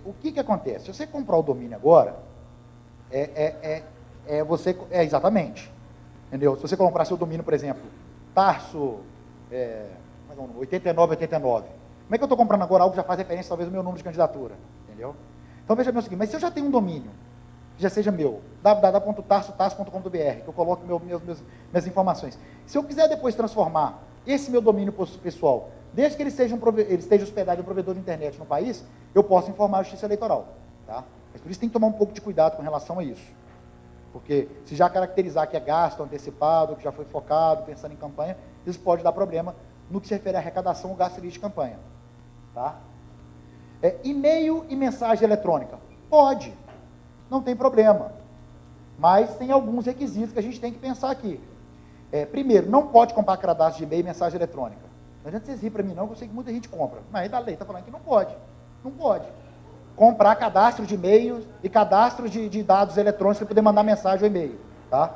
o que acontece? Se você comprar o domínio agora, exatamente. Entendeu? Se você comprar seu domínio, por exemplo, Tarso 8989, como é que eu estou comprando agora algo que já faz referência talvez ao meu número de candidatura? Entendeu? Então veja bem o seguinte, mas se eu já tenho um domínio, que já seja meu, www.tarso.com.br, que eu coloco minhas informações, se eu quiser depois transformar esse meu domínio pessoal, desde que ele esteja hospedado em um provedor de internet no país, eu posso informar a Justiça Eleitoral. Tá? Mas por isso tem que tomar um pouco de cuidado com relação a isso. Porque se já caracterizar que é gasto antecipado, que já foi focado, pensando em campanha, isso pode dar problema no que se refere à arrecadação ou gasto de campanha. Tá? E-mail e mensagem eletrônica? Pode, não tem problema. Mas tem alguns requisitos que a gente tem que pensar aqui. Primeiro, não pode comprar cadastro de e-mail e mensagem eletrônica. Não adianta vocês rirem para mim não, que eu sei que muita gente compra. Mas aí da lei está falando que não pode. Não pode. Comprar cadastro de e-mail e cadastro de dados eletrônicos para poder mandar mensagem ou e-mail. Tá?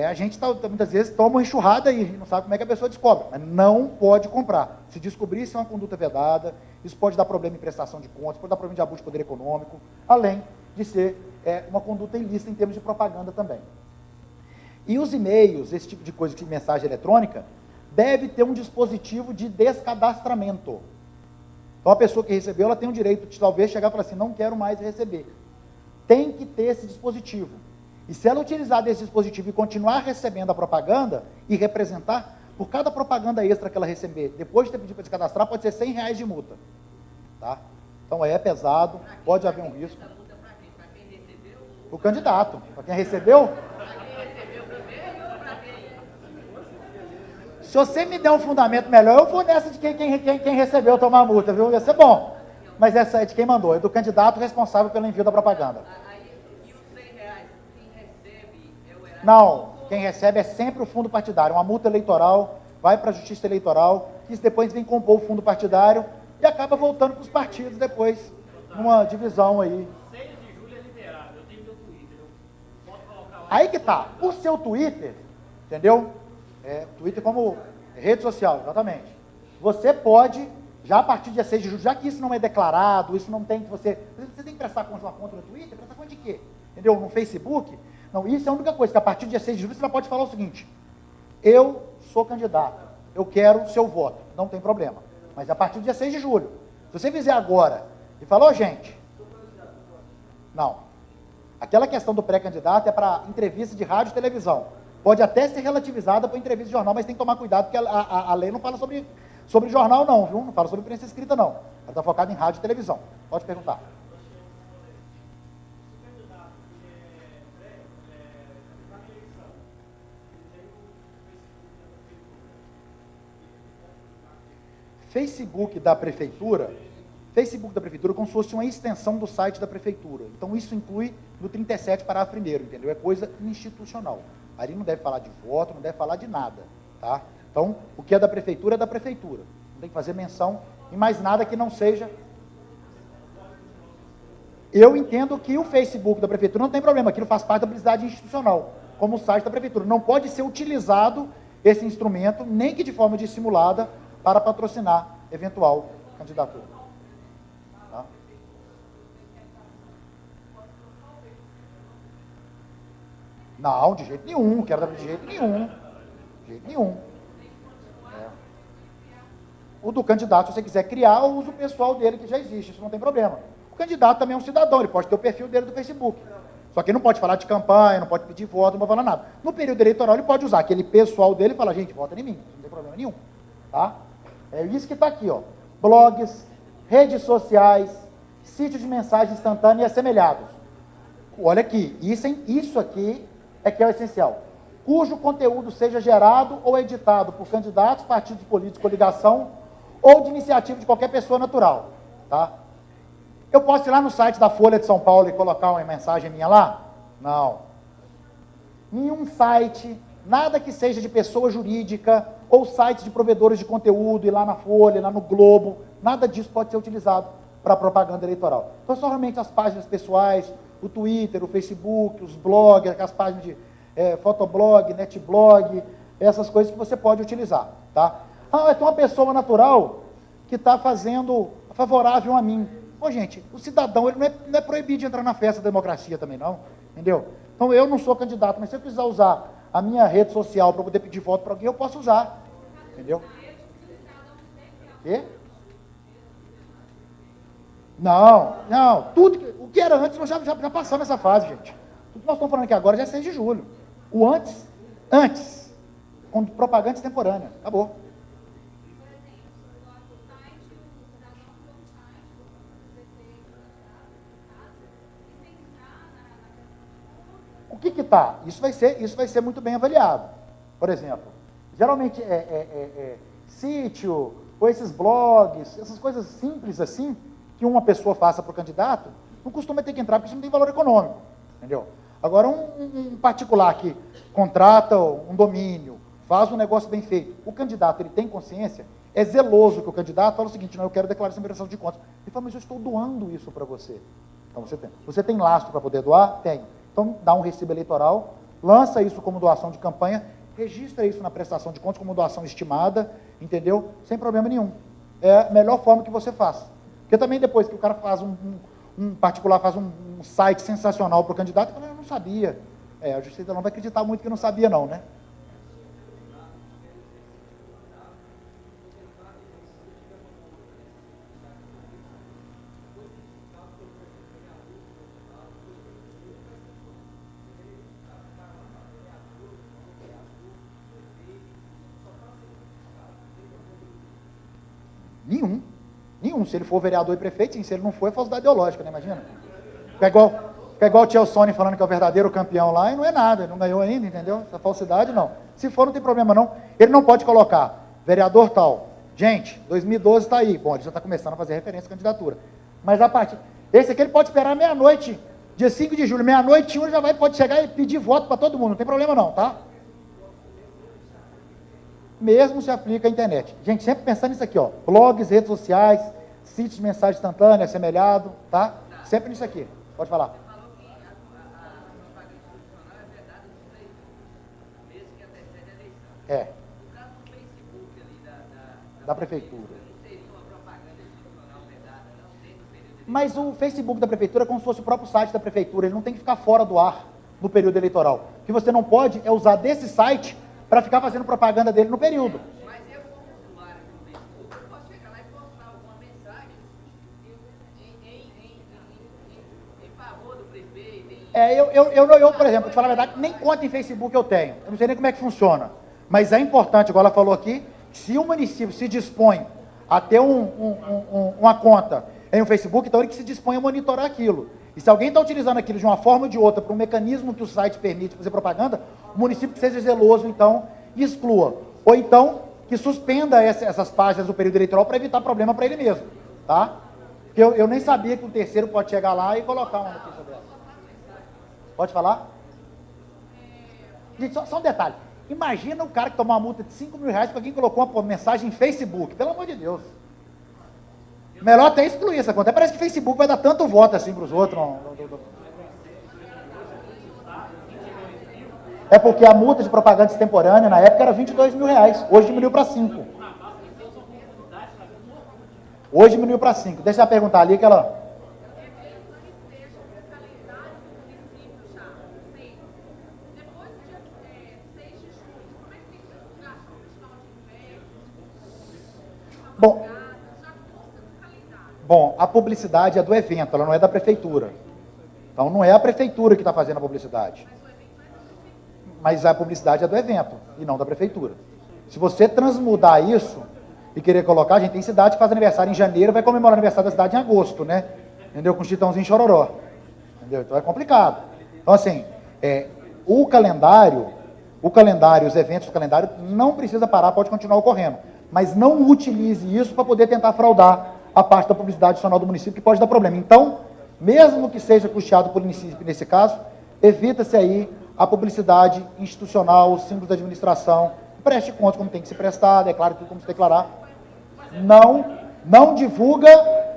A gente muitas vezes toma uma enxurrada e não sabe como é que a pessoa descobre. Mas não pode comprar. Se descobrir, isso é uma conduta vedada, isso pode dar problema em prestação de contas, pode dar problema de abuso de poder econômico, além de ser uma conduta ilícita em termos de propaganda também. E os e-mails, esse tipo de coisa, de mensagem eletrônica, deve ter um dispositivo de descadastramento. Então, a pessoa que recebeu, ela tem o direito de talvez chegar e falar assim, não quero mais receber. Tem que ter esse dispositivo. E se ela utilizar desse dispositivo e continuar recebendo a propaganda e representar, por cada propaganda extra que ela receber, depois de ter pedido para descadastrar, pode ser R$100 de multa. Tá? Então, é pesado, pode haver um risco. O candidato, para quem recebeu. Se você me der um fundamento melhor, eu vou nessa de quem recebeu tomar a multa, viu? Ia ser bom. Mas essa é de quem mandou, é do candidato responsável pelo envio da propaganda. E os R$100, quem recebe é o erário? Não, quem recebe é sempre o fundo partidário. Uma multa eleitoral vai para a Justiça Eleitoral, que depois vem compor o fundo partidário e acaba voltando para os partidos depois, numa divisão aí. 6 de julho é liberado, eu tenho meu Twitter, eu posso colocar lá. Aí que tá, o seu Twitter, entendeu? Twitter como rede social, exatamente. Você pode, já a partir do dia 6 de julho, já que isso não é declarado, isso não tem que você tem que prestar conta de uma conta no Twitter, prestar conta de quê? Entendeu? No Facebook? Não, isso é a única coisa, que a partir do dia 6 de julho você já pode falar o seguinte, eu sou candidato, eu quero o seu voto, não tem problema. Mas a partir do dia 6 de julho, se você fizer agora e falar, gente, não, aquela questão do pré-candidato é para entrevista de rádio e televisão. Pode até ser relativizada para entrevista de jornal, mas tem que tomar cuidado, porque a lei não fala sobre jornal não, viu? Não fala sobre imprensa escrita não. Ela está focada em rádio e televisão. Pode perguntar. Facebook da Prefeitura como se fosse uma extensão do site da Prefeitura. Então, isso inclui no 37, parágrafo 1º, entendeu? É coisa institucional. Ali não deve falar de voto, não deve falar de nada, tá? Então, o que é da Prefeitura é da Prefeitura. Não tem que fazer menção em mais nada que não seja... Eu entendo que o Facebook da Prefeitura não tem problema, aquilo faz parte da publicidade institucional, como o site da Prefeitura. Não pode ser utilizado esse instrumento, nem que de forma dissimulada, para patrocinar eventual candidatura. Tá? Não, de jeito nenhum, quero de jeito nenhum. De jeito nenhum. O do candidato, se você quiser criar, o uso pessoal dele, que já existe, isso não tem problema. O candidato também é um cidadão, ele pode ter o perfil dele do Facebook. Só que ele não pode falar de campanha, não pode pedir voto, não pode falar nada. No período eleitoral, ele pode usar aquele pessoal dele e falar, gente, vota em mim, não tem problema nenhum. Tá? É isso que está aqui, ó. Blogs, redes sociais, sítio de mensagem instantânea e assemelhados. Olha aqui, isso aqui é que é o essencial. Cujo conteúdo seja gerado ou editado por candidatos, partidos políticos, coligação ou de iniciativa de qualquer pessoa natural. Tá? Eu posso ir lá no site da Folha de São Paulo e colocar uma mensagem minha lá? Não. Nenhum site, nada que seja de pessoa jurídica ou sites de provedores de conteúdo, e lá na Folha, lá no Globo, nada disso pode ser utilizado para propaganda eleitoral. Então, são realmente as páginas pessoais, o Twitter, o Facebook, os blogs, as páginas de fotoblog, netblog, essas coisas que você pode utilizar, tá? Ah, tem uma pessoa natural que está fazendo favorável a mim. Ô, gente, o cidadão, ele não é proibido de entrar na festa da democracia também, não, entendeu? Então, eu não sou candidato, mas se eu quiser usar a minha rede social para poder pedir voto para alguém, eu posso usar, entendeu? Quê? Não, o que era antes, nós já passamos essa fase, gente. O que nós estamos falando aqui agora já é 6 de julho. O antes, com propaganda extemporânea, acabou. O que está? Isso vai ser muito bem avaliado. Por exemplo, geralmente sítio, ou esses blogs, essas coisas simples assim, que uma pessoa faça para o candidato, não costuma ter que entrar, porque isso não tem valor econômico, entendeu? Agora, um particular que contrata um domínio, faz um negócio bem feito, o candidato, ele tem consciência, é zeloso que o candidato fala o seguinte: não, eu quero declarar essa prestação de contas. Ele fala: mas eu estou doando isso para você. Então, você tem lastro para poder doar? Tem. Então, dá um recibo eleitoral, lança isso como doação de campanha, registra isso na prestação de contas como doação estimada, entendeu? Sem problema nenhum. É a melhor forma que você faz. Porque também depois que o cara faz um particular faz um site sensacional para o candidato, ele fala: eu não sabia. A justiça não vai acreditar muito que não sabia não, né? Nenhum. Se ele for vereador e prefeito, sim. Se ele não for, é falsidade ideológica, né? Imagina. Fica igual o Tio Sônia falando que é o verdadeiro campeão lá, e não é nada, ele não ganhou ainda, entendeu? Essa falsidade, não. Se for, não tem problema, não. Ele não pode colocar vereador tal. Gente, 2012 está aí. Bom, ele já está começando a fazer referência à candidatura. Mas a partir... Esse aqui ele pode esperar meia-noite, dia 5 de julho, meia-noite, ele já pode chegar e pedir voto para todo mundo. Não tem problema, não, tá? Mesmo se aplica à internet. Gente, sempre pensando nisso aqui, ó. Blogs, redes sociais, sítios de mensagem instantânea, assemelhado, tá? Sempre nisso aqui. Pode falar. Você falou que a propaganda institucional é vedada nos 3 meses que antecede a eleição. No caso do Facebook ali da prefeitura. Não seria uma propaganda institucional vedada, não? Dentro do período eleitoral. Mas o Facebook da prefeitura é como se fosse o próprio site da prefeitura. Ele não tem que ficar fora do ar no período eleitoral. O que você não pode é usar desse site para ficar fazendo propaganda dele no período. Mas eu, como usuário do Facebook, eu posso chegar lá e postar alguma mensagem em favor do prefeito. Eu, por exemplo, te falar a verdade, nem conta em Facebook eu tenho. Eu não sei nem como é que funciona. Mas é importante, igual ela falou aqui, se o município se dispõe a ter uma conta em um Facebook, então ele que se dispõe a monitorar aquilo. E se alguém está utilizando aquilo de uma forma ou de outra para um mecanismo que o site permite fazer propaganda, o município que seja zeloso, então, e exclua. Ou então, que suspenda essas páginas do período eleitoral para evitar problema para ele mesmo. Tá? Porque eu nem sabia que um terceiro pode chegar lá e colocar uma notícia dessa. Pode falar? Gente, só um detalhe. Imagina o cara que tomou uma multa de 5 mil reais porque alguém colocou uma mensagem em Facebook. Pelo amor de Deus. Melhor até excluir essa conta. Parece que o Facebook vai dar tanto voto assim para os outros. É porque a multa de propaganda extemporânea na época era 22 mil reais. Hoje diminuiu para 5. Hoje diminuiu para 5. Deixa eu perguntar ali que ela... Bom, a publicidade é do evento, ela não é da prefeitura. Então não é a prefeitura que está fazendo a publicidade. Mas a publicidade é do evento e não da prefeitura. Se você transmudar isso e querer colocar, a gente tem cidade que faz aniversário em janeiro, vai comemorar o aniversário da cidade em agosto, né? Entendeu? Com o Chitãozinho Chororó. Entendeu? Então é complicado. Então assim, o calendário, os eventos do calendário não precisa parar, pode continuar ocorrendo. Mas não utilize isso para poder tentar fraudar a parte da publicidade adicional do município, que pode dar problema. Então, mesmo que seja custeado por município nesse caso, evita-se aí a publicidade institucional, os símbolos da administração, preste contas como tem que se prestar, declare tudo como se declarar. Não divulga,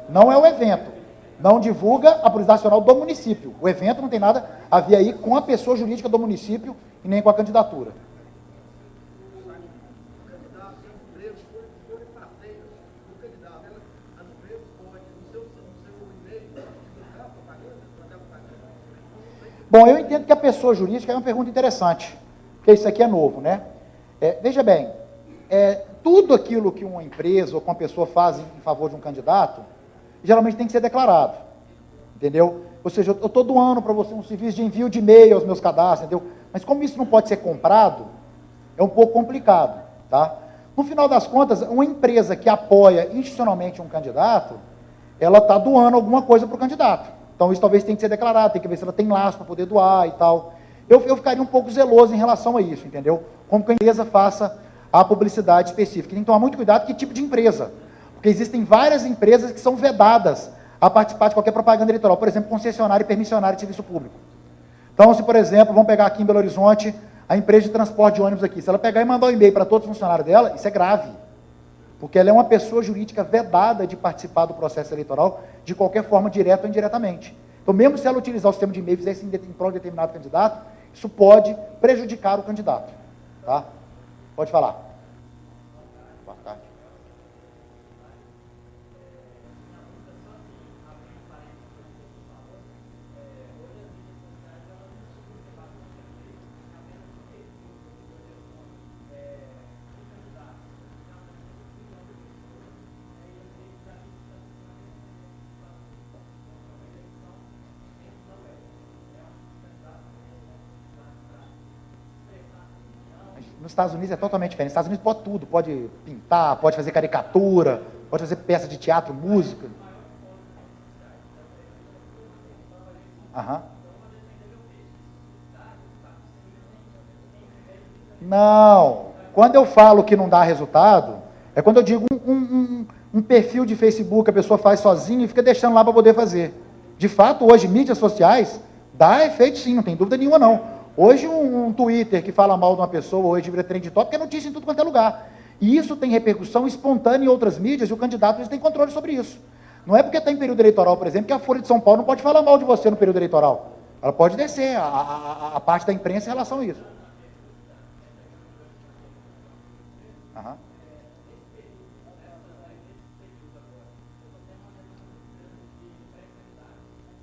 não é o evento, não divulga a publicidade nacional do município. O evento não tem nada a ver aí com a pessoa jurídica do município e nem com a candidatura. Bom, eu entendo que a pessoa jurídica é uma pergunta interessante, porque isso aqui é novo, né? Veja bem, tudo aquilo que uma empresa ou que uma pessoa faz em favor de um candidato, geralmente tem que ser declarado, entendeu? Ou seja, eu estou doando para você um serviço de envio de e-mail aos meus cadastros, entendeu? Mas como isso não pode ser comprado, é um pouco complicado, tá? No final das contas, uma empresa que apoia institucionalmente um candidato, ela está doando alguma coisa para o candidato. Então, isso talvez tenha que ser declarado, tem que ver se ela tem laço para poder doar e tal. Eu ficaria um pouco zeloso em relação a isso, entendeu? Como que a empresa faça a publicidade específica. Tem que tomar muito cuidado com que tipo de empresa. Porque existem várias empresas que são vedadas a participar de qualquer propaganda eleitoral. Por exemplo, concessionária e permissionária de serviço público. Então, se, por exemplo, vamos pegar aqui em Belo Horizonte, a empresa de transporte de ônibus aqui, se ela pegar e mandar um e-mail para todos os funcionários dela, isso é grave. Porque ela é uma pessoa jurídica vedada de participar do processo eleitoral de qualquer forma, direta ou indiretamente. Então, mesmo se ela utilizar o sistema de e-mail e fizer isso em prol de determinado candidato, isso pode prejudicar o candidato. Tá? Pode falar. Boa tarde. Nos Estados Unidos é totalmente diferente. Nos Estados Unidos pode tudo, pode pintar, pode fazer caricatura, pode fazer peça de teatro, música. Aham. Não, quando eu falo que não dá resultado, é quando eu digo um perfil de Facebook, a pessoa faz sozinha e fica deixando lá para poder fazer. De fato, hoje, mídias sociais, dá efeito sim, não tem dúvida nenhuma não. Hoje um Twitter que fala mal de uma pessoa, hoje vira trend top, porque é notícia em tudo quanto é lugar. E isso tem repercussão espontânea em outras mídias, e o candidato tem controle sobre isso. Não é porque está em período eleitoral, por exemplo, que a Folha de São Paulo não pode falar mal de você no período eleitoral. Ela pode descer a parte da imprensa em relação a isso. Aham.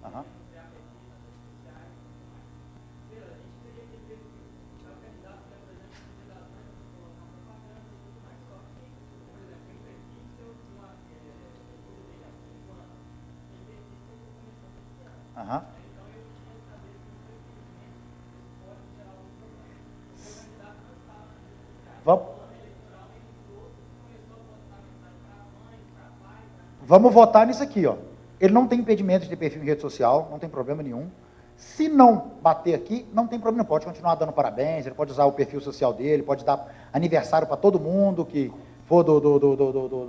Aham. Aham. Vamos votar nisso aqui, ó. Ele não tem impedimento de ter perfil em rede social, não tem problema nenhum. Se não bater aqui, não tem problema, pode continuar dando parabéns, ele pode usar o perfil social dele, pode dar aniversário para todo mundo que for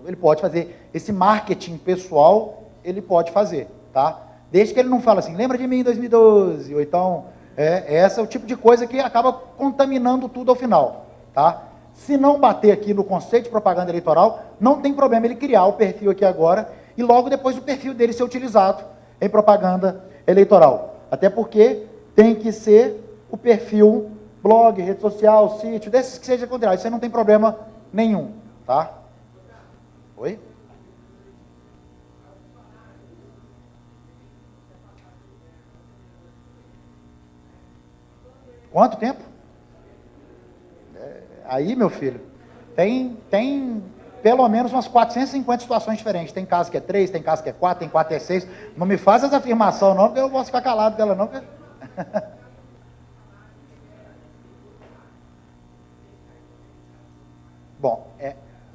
ele pode fazer esse marketing pessoal, ele pode fazer, tá? Desde que ele não fale assim, lembra de mim em 2012, ou então, esse é o tipo de coisa que acaba contaminando tudo ao final, tá? Se não bater aqui no conceito de propaganda eleitoral, não tem problema ele criar o perfil aqui agora, e logo depois o perfil dele ser utilizado em propaganda eleitoral. Até porque tem que ser o perfil blog, rede social, sítio, desses que seja contrário, isso aí não tem problema nenhum, tá? Oi? Quanto tempo? Aí, meu filho, tem pelo menos umas 450 situações diferentes. Tem caso que é 3, tem caso que é 4, tem 4 que é 6. Não me faça essa afirmação, não, porque eu posso ficar calado dela, não. Porque... Bom,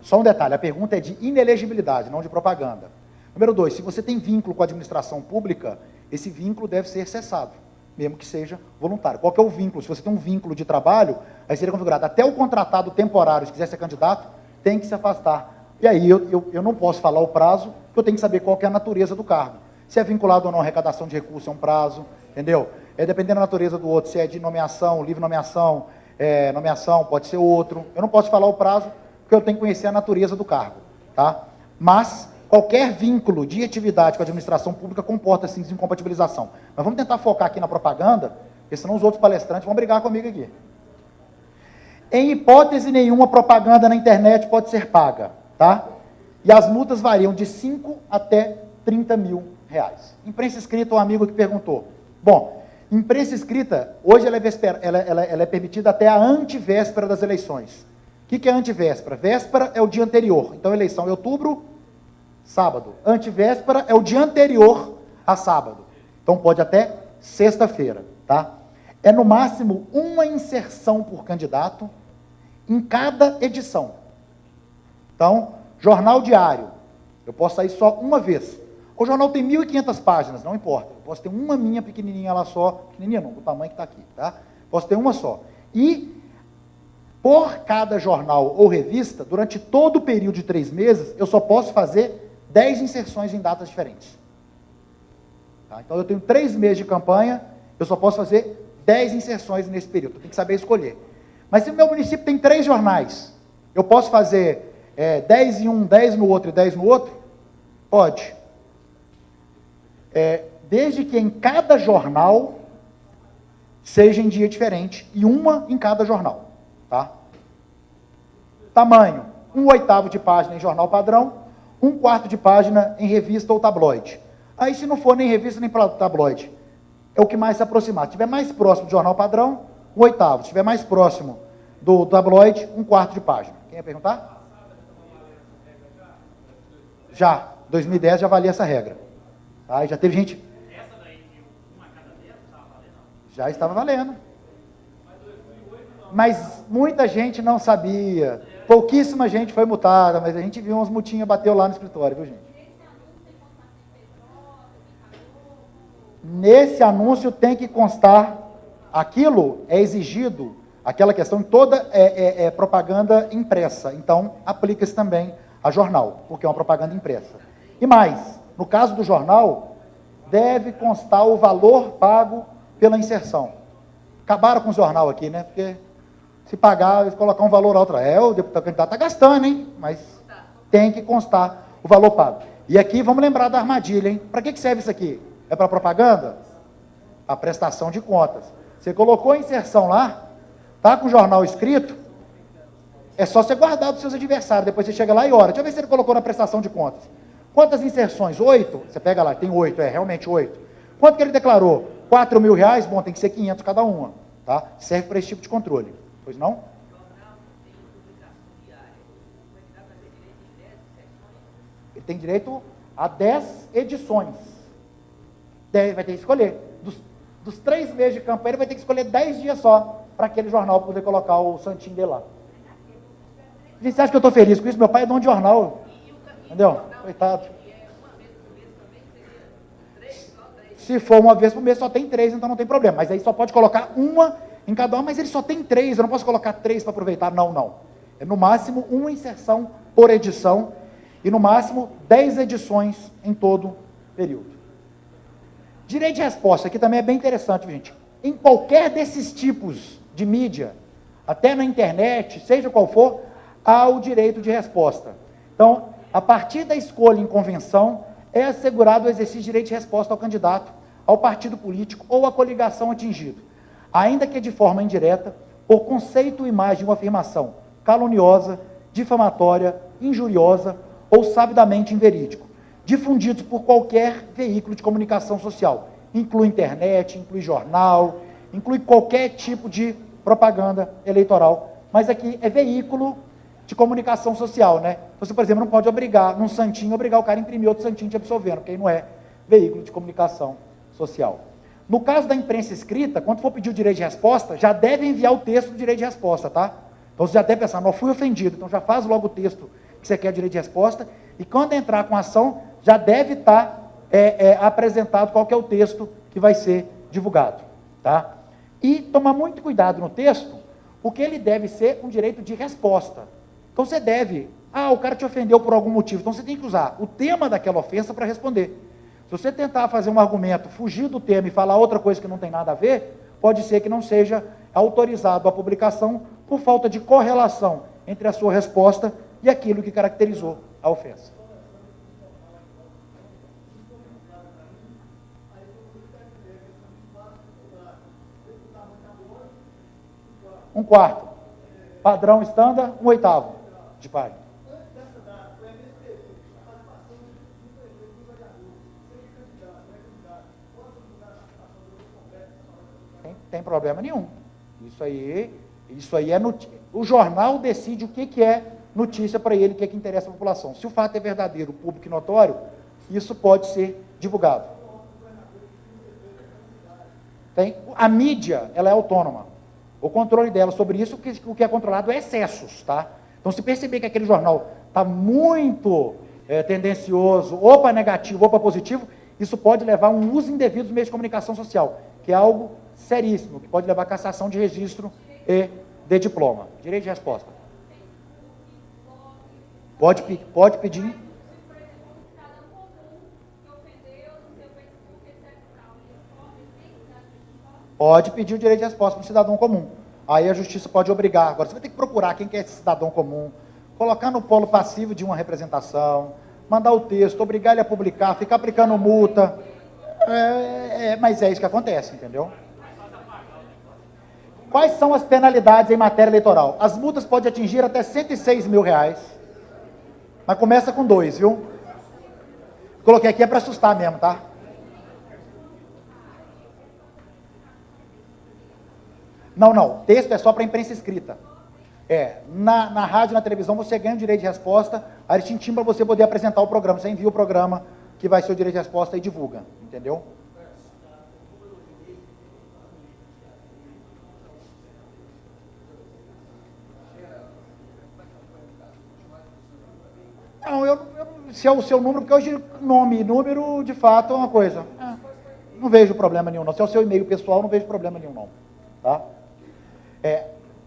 só um detalhe, a pergunta é de inelegibilidade, não de propaganda. Número 2, se você tem vínculo com a administração pública, esse vínculo deve ser cessado, mesmo que seja voluntário. Qual que é o vínculo? Se você tem um vínculo de trabalho, aí seria configurado. Até o contratado temporário, se quiser ser candidato, tem que se afastar. E aí eu não posso falar o prazo, porque eu tenho que saber qual que é a natureza do cargo. Se é vinculado ou não à arrecadação de recursos, é um prazo, entendeu? dependendo da natureza do outro, se é de nomeação, livre nomeação, nomeação, pode ser outro. Eu não posso falar o prazo, porque eu tenho que conhecer a natureza do cargo, tá? Mas qualquer vínculo de atividade com a administração pública comporta, sim, desincompatibilização. Mas vamos tentar focar aqui na propaganda, porque senão os outros palestrantes vão brigar comigo aqui. Em hipótese nenhuma, propaganda na internet pode ser paga, tá? E as multas variam de 5 até 30 mil reais. Imprensa escrita, um amigo que perguntou. Bom, imprensa escrita, hoje ela é permitida até a antivéspera das eleições. O que é antivéspera? Véspera é o dia anterior. Então, eleição em outubro, sábado. Antivéspera é o dia anterior a sábado. Então, pode até sexta-feira, tá? É no máximo uma inserção por candidato em cada edição. Então, jornal diário, eu posso sair só uma vez. O jornal tem 1.500 páginas, não importa. Eu posso ter uma minha pequenininha lá só, pequenininha não, do tamanho que está aqui, tá? Posso ter uma só. E, por cada jornal ou revista, durante todo o período de 3 meses, eu só posso fazer 10 inserções em datas diferentes. Tá? Então, eu tenho 3 meses de campanha, eu só posso fazer 10 inserções nesse período. Eu tenho que saber escolher. Mas se o meu município tem 3 jornais, eu posso fazer 10 em um, 10 no outro e 10 no outro? Pode. Desde que em cada jornal seja em dia diferente e uma em cada jornal. Tá? Tamanho: 1/8 de página em jornal padrão, 1/4 de página em revista ou tabloide. Aí, se não for nem revista nem tabloide, é o que mais se aproximar. Se estiver mais próximo do jornal padrão, 1/8. Se estiver mais próximo do tabloide, 1/4 de página. Quem ia perguntar? Já. 2010 já valia essa regra. Tá? Já teve gente... Essa daí de 1 a cada 10 estava valendo? Já estava valendo. Mas muita gente não sabia. Pouquíssima gente foi multada, mas a gente viu umas multinhas, bateu lá no escritório, viu, gente? Nesse anúncio tem que constar, aquilo é exigido, aquela questão toda é propaganda impressa, então aplica-se também a jornal, porque é uma propaganda impressa. E mais, no caso do jornal, deve constar o valor pago pela inserção. Acabaram com o jornal aqui, né? Porque se pagar, eles colocar um valor alto, o deputado candidato está gastando, hein? Mas tem que constar o valor pago. E aqui vamos lembrar da armadilha, hein? Para que serve isso aqui? É para propaganda? A prestação de contas. Você colocou a inserção lá, tá com o jornal escrito, é só você guardar dos seus adversários, depois você chega lá e ora. Deixa eu ver se ele colocou na prestação de contas. Quantas inserções? 8? Você pega lá, tem 8, realmente 8. Quanto que ele declarou? 4 mil reais? Bom, tem que ser 500 cada uma, tá? Serve para esse tipo de controle. Pois não? Ele tem direito a 10 edições. Vai ter que escolher. Dos 3 meses de campanha, ele vai ter que escolher 10 dias só para aquele jornal poder colocar o santinho dele lá. Gente, você acha que eu estou feliz com isso? Meu pai é dono de jornal. Entendeu? Coitado. Se for uma vez por mês, só tem 3, então não tem problema. Mas aí só pode colocar uma em cada uma, mas ele só tem 3. Eu não posso colocar 3 para aproveitar. Não, não. É no máximo uma inserção por edição e no máximo 10 edições em todo o período. Direito de resposta, aqui também é bem interessante, gente. Em qualquer desses tipos de mídia, até na internet, seja qual for, há o direito de resposta. Então, a partir da escolha em convenção, é assegurado o exercício de direito de resposta ao candidato, ao partido político ou à coligação atingido, ainda que de forma indireta, por conceito ou imagem de uma afirmação caluniosa, difamatória, injuriosa ou sabidamente inverídico, difundidos por qualquer veículo de comunicação social. Inclui internet, inclui jornal, inclui qualquer tipo de propaganda eleitoral. Mas aqui é veículo de comunicação social, né? Você, por exemplo, não pode obrigar, num santinho, obrigar o cara a imprimir outro santinho te absolvendo, porque aí não é veículo de comunicação social. No caso da imprensa escrita, quando for pedir o direito de resposta, já deve enviar o texto do direito de resposta, tá? Então você já deve pensar, não fui ofendido, então já faz logo o texto que você quer direito de resposta, e quando entrar com a ação, já deve estar apresentado qual que é o texto que vai ser divulgado, tá? E tomar muito cuidado no texto, porque ele deve ser um direito de resposta. Então você deve, o cara te ofendeu por algum motivo, então você tem que usar o tema daquela ofensa para responder. Se você tentar fazer um argumento, fugir do tema e falar outra coisa que não tem nada a ver, pode ser que não seja autorizado a publicação por falta de correlação entre a sua resposta e aquilo que caracterizou a ofensa. Um quarto. Padrão estándar, 1/8 de página. Tem problema nenhum. Isso aí é notícia. O jornal decide o que é notícia para ele, o que interessa à população. Se o fato é verdadeiro, público e notório, isso pode ser divulgado. A mídia, ela é autônoma. O controle dela sobre isso, o que é controlado é excessos, tá? Então, se perceber que aquele jornal está muito tendencioso, ou para negativo, ou para positivo, isso pode levar a um uso indevido dos meios de comunicação social, que é algo seríssimo, que pode levar a cassação de registro e de diploma. Direito de resposta. Pode pedir. Pode pedir o direito de resposta para um cidadão comum. Aí a justiça pode obrigar. Agora, você vai ter que procurar quem que é esse cidadão comum, colocar no polo passivo de uma representação, mandar o texto, obrigar ele a publicar, ficar aplicando multa. Mas é isso que acontece, entendeu? Quais são as penalidades em matéria eleitoral? As multas podem atingir até R$106 mil, mas começa com 2, viu? Coloquei aqui para assustar mesmo, tá? Não, texto é só para imprensa escrita. Na rádio, na televisão, você ganha o direito de resposta, aí eles te intimam para você poder apresentar o programa. Você envia o programa que vai ser o direito de resposta e divulga, entendeu? Não, se é o seu número, porque hoje nome e número, de fato, é uma coisa. Não vejo problema nenhum, não. Se é o seu e-mail pessoal, não vejo problema nenhum, não. Tá?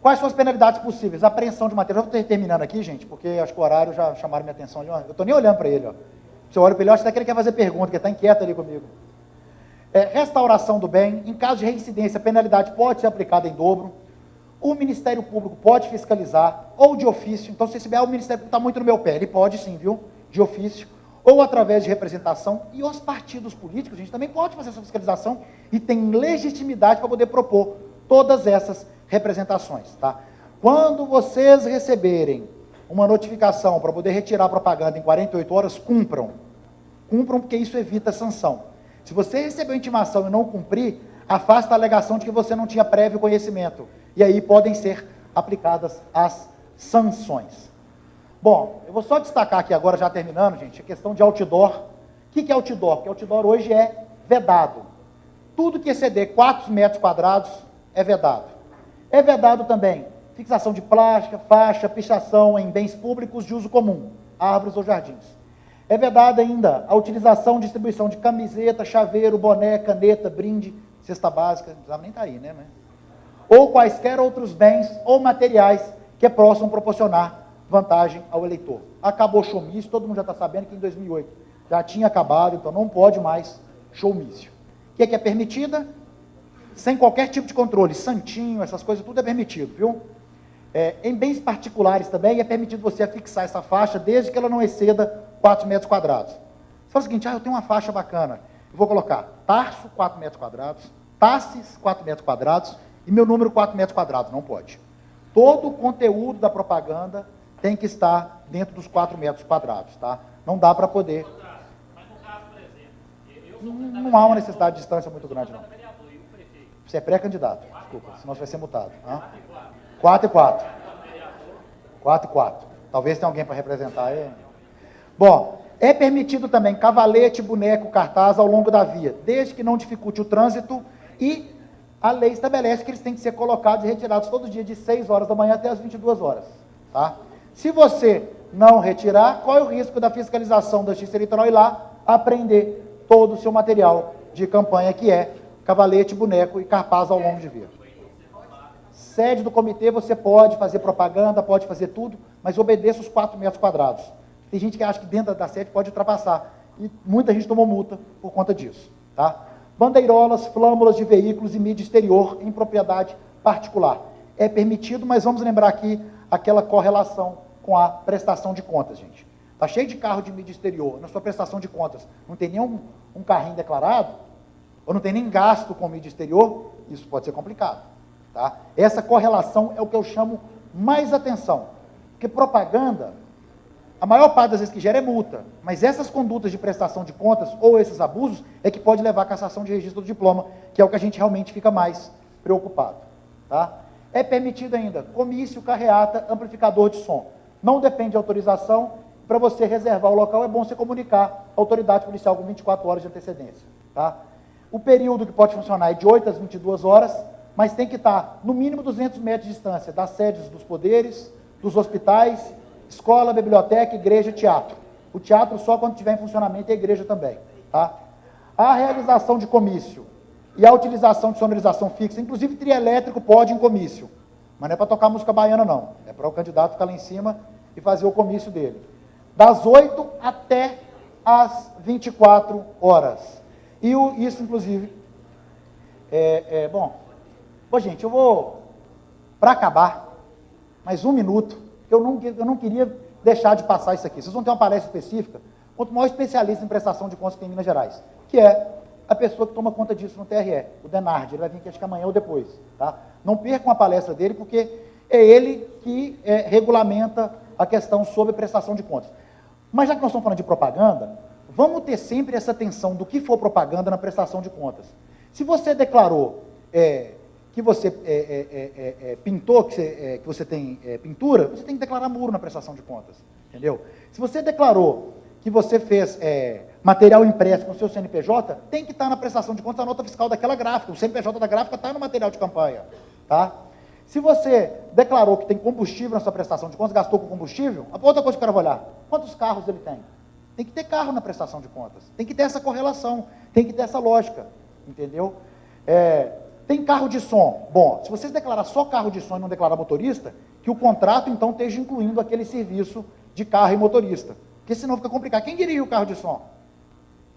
Quais são as penalidades possíveis? Apreensão de material. Eu estou terminando aqui, gente, porque acho que o horário já chamaram minha atenção. Eu estou nem olhando para ele. Ó. Se eu olho para ele, eu acho até que ele quer fazer pergunta, que ele está inquieto ali comigo. Restauração do bem. Em caso de reincidência, a penalidade pode ser aplicada em dobro. O Ministério Público pode fiscalizar, ou de ofício. Então, se o Ministério Público está muito no meu pé, ele pode sim, viu? De ofício. Ou através de representação. E os partidos políticos, a gente também pode fazer essa fiscalização e tem legitimidade para poder propor todas essas representações, tá? Quando vocês receberem uma notificação para poder retirar a propaganda em 48 horas, cumpram, porque isso evita sanção. Se você recebeu intimação e não cumprir, afasta a alegação de que você não tinha prévio conhecimento, e aí podem ser aplicadas as sanções. Bom, eu vou só destacar aqui agora, já terminando, gente, a questão de outdoor. O que é outdoor? Porque outdoor hoje é vedado. Tudo que exceder 4 metros quadrados é vedado. É vedado também fixação de plástica, faixa, pichação em bens públicos de uso comum, árvores ou jardins. É vedada ainda a utilização e distribuição de camiseta, chaveiro, boné, caneta, brinde, cesta básica, não precisava nem estar aí, né? Ou quaisquer outros bens ou materiais que possam proporcionar vantagem ao eleitor. Acabou o showmício, todo mundo já está sabendo que em 2008 já tinha acabado, então não pode mais showmício. O que é permitida? Sem qualquer tipo de controle, santinho, essas coisas, tudo é permitido, viu? Em bens particulares também é permitido você afixar essa faixa, desde que ela não exceda 4 metros quadrados. Você fala o seguinte, eu tenho uma faixa bacana, eu vou colocar Tarso, 4 metros quadrados, Tassis, 4 metros quadrados, e meu número 4 metros quadrados, não pode. Todo o conteúdo da propaganda tem que estar dentro dos 4 metros quadrados, tá? Não dá para poder... Mas no caso, por exemplo, não há uma necessidade de distância muito grande, não. Você é pré-candidato, desculpa, senão você vai ser multado. 4 e 4. 4 e 4. Talvez tenha alguém para representar aí. Bom, é permitido também cavalete, boneco, cartaz ao longo da via, desde que não dificulte o trânsito, e a lei estabelece que eles têm que ser colocados e retirados todo dia de 6 horas da manhã até as 22 horas. Tá? Se você não retirar, qual é o risco da fiscalização da Justiça Eleitoral ir lá apreender todo o seu material de campanha, que é cavalete, boneco e cartaz ao longo de via. Sede do comitê, você pode fazer propaganda, pode fazer tudo, mas obedeça os 4 metros quadrados. Tem gente que acha que dentro da sede pode ultrapassar. E muita gente tomou multa por conta disso. Tá? Bandeirolas, flâmulas de veículos e mídia exterior em propriedade particular. É permitido, mas vamos lembrar aqui aquela correlação com a prestação de contas, gente. Está cheio de carro de mídia exterior, na sua prestação de contas não tem nenhum carrinho declarado, ou não tem nem gasto com mídia exterior, isso pode ser complicado. Tá? Essa correlação é o que eu chamo mais atenção, porque propaganda, a maior parte das vezes que gera é multa, mas essas condutas de prestação de contas ou esses abusos é que pode levar à cassação de registro do diploma, que é o que a gente realmente fica mais preocupado. Tá? É permitido ainda comício, carreata, amplificador de som. Não depende de autorização. Para você reservar o local, é bom você comunicar à autoridade policial com 24 horas de antecedência. Tá? O período que pode funcionar é de 8 às 22 horas, mas tem que estar no mínimo 200 metros de distância das sedes dos poderes, dos hospitais, escola, biblioteca, igreja, teatro. O teatro só quando estiver em funcionamento e a igreja também. Tá? A realização de comício e a utilização de sonorização fixa, inclusive trio elétrico pode em comício, mas não é para tocar música baiana não, é para o candidato ficar lá em cima e fazer o comício dele. Das 8 até as 24 horas. E isso, inclusive, bom, gente, eu vou, para acabar, mais 1 minuto, que eu não queria deixar de passar isso aqui. Vocês vão ter uma palestra específica com o maior especialista em prestação de contas que tem em Minas Gerais, que é a pessoa que toma conta disso no TRE, o Denardi. Ele vai vir aqui, acho que amanhã ou depois. Tá? Não percam a palestra dele, porque é ele que regulamenta a questão sobre prestação de contas. Mas já que nós estamos falando de propaganda, vamos ter sempre essa atenção do que for propaganda na prestação de contas. Se você declarou que você pintou, que você tem pintura, você tem que declarar muro na prestação de contas. Entendeu? Se você declarou que você fez material impresso com o seu CNPJ, tem que estar na prestação de contas a nota fiscal daquela gráfica. O CNPJ da gráfica está no material de campanha. Tá? Se você declarou que tem combustível na sua prestação de contas, gastou com combustível, a outra coisa que eu quero olhar, quantos carros ele tem? Tem que ter carro na prestação de contas, tem que ter essa correlação, tem que ter essa lógica, entendeu? Tem carro de som. Bom, se vocês declarar só carro de som e não declarar motorista, que o contrato, então, esteja incluindo aquele serviço de carro e motorista, porque senão fica complicado. Quem dirige o carro de som?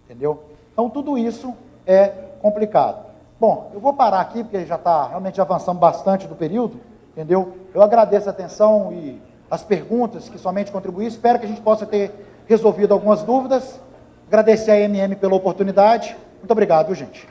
Entendeu? Então, tudo isso é complicado. Bom, eu vou parar aqui, porque realmente já avançamos bastante do período, entendeu? Eu agradeço a atenção e as perguntas que somente contribuíram, espero que a gente possa ter resolvido algumas dúvidas, agradecer a MM pela oportunidade, muito obrigado, gente.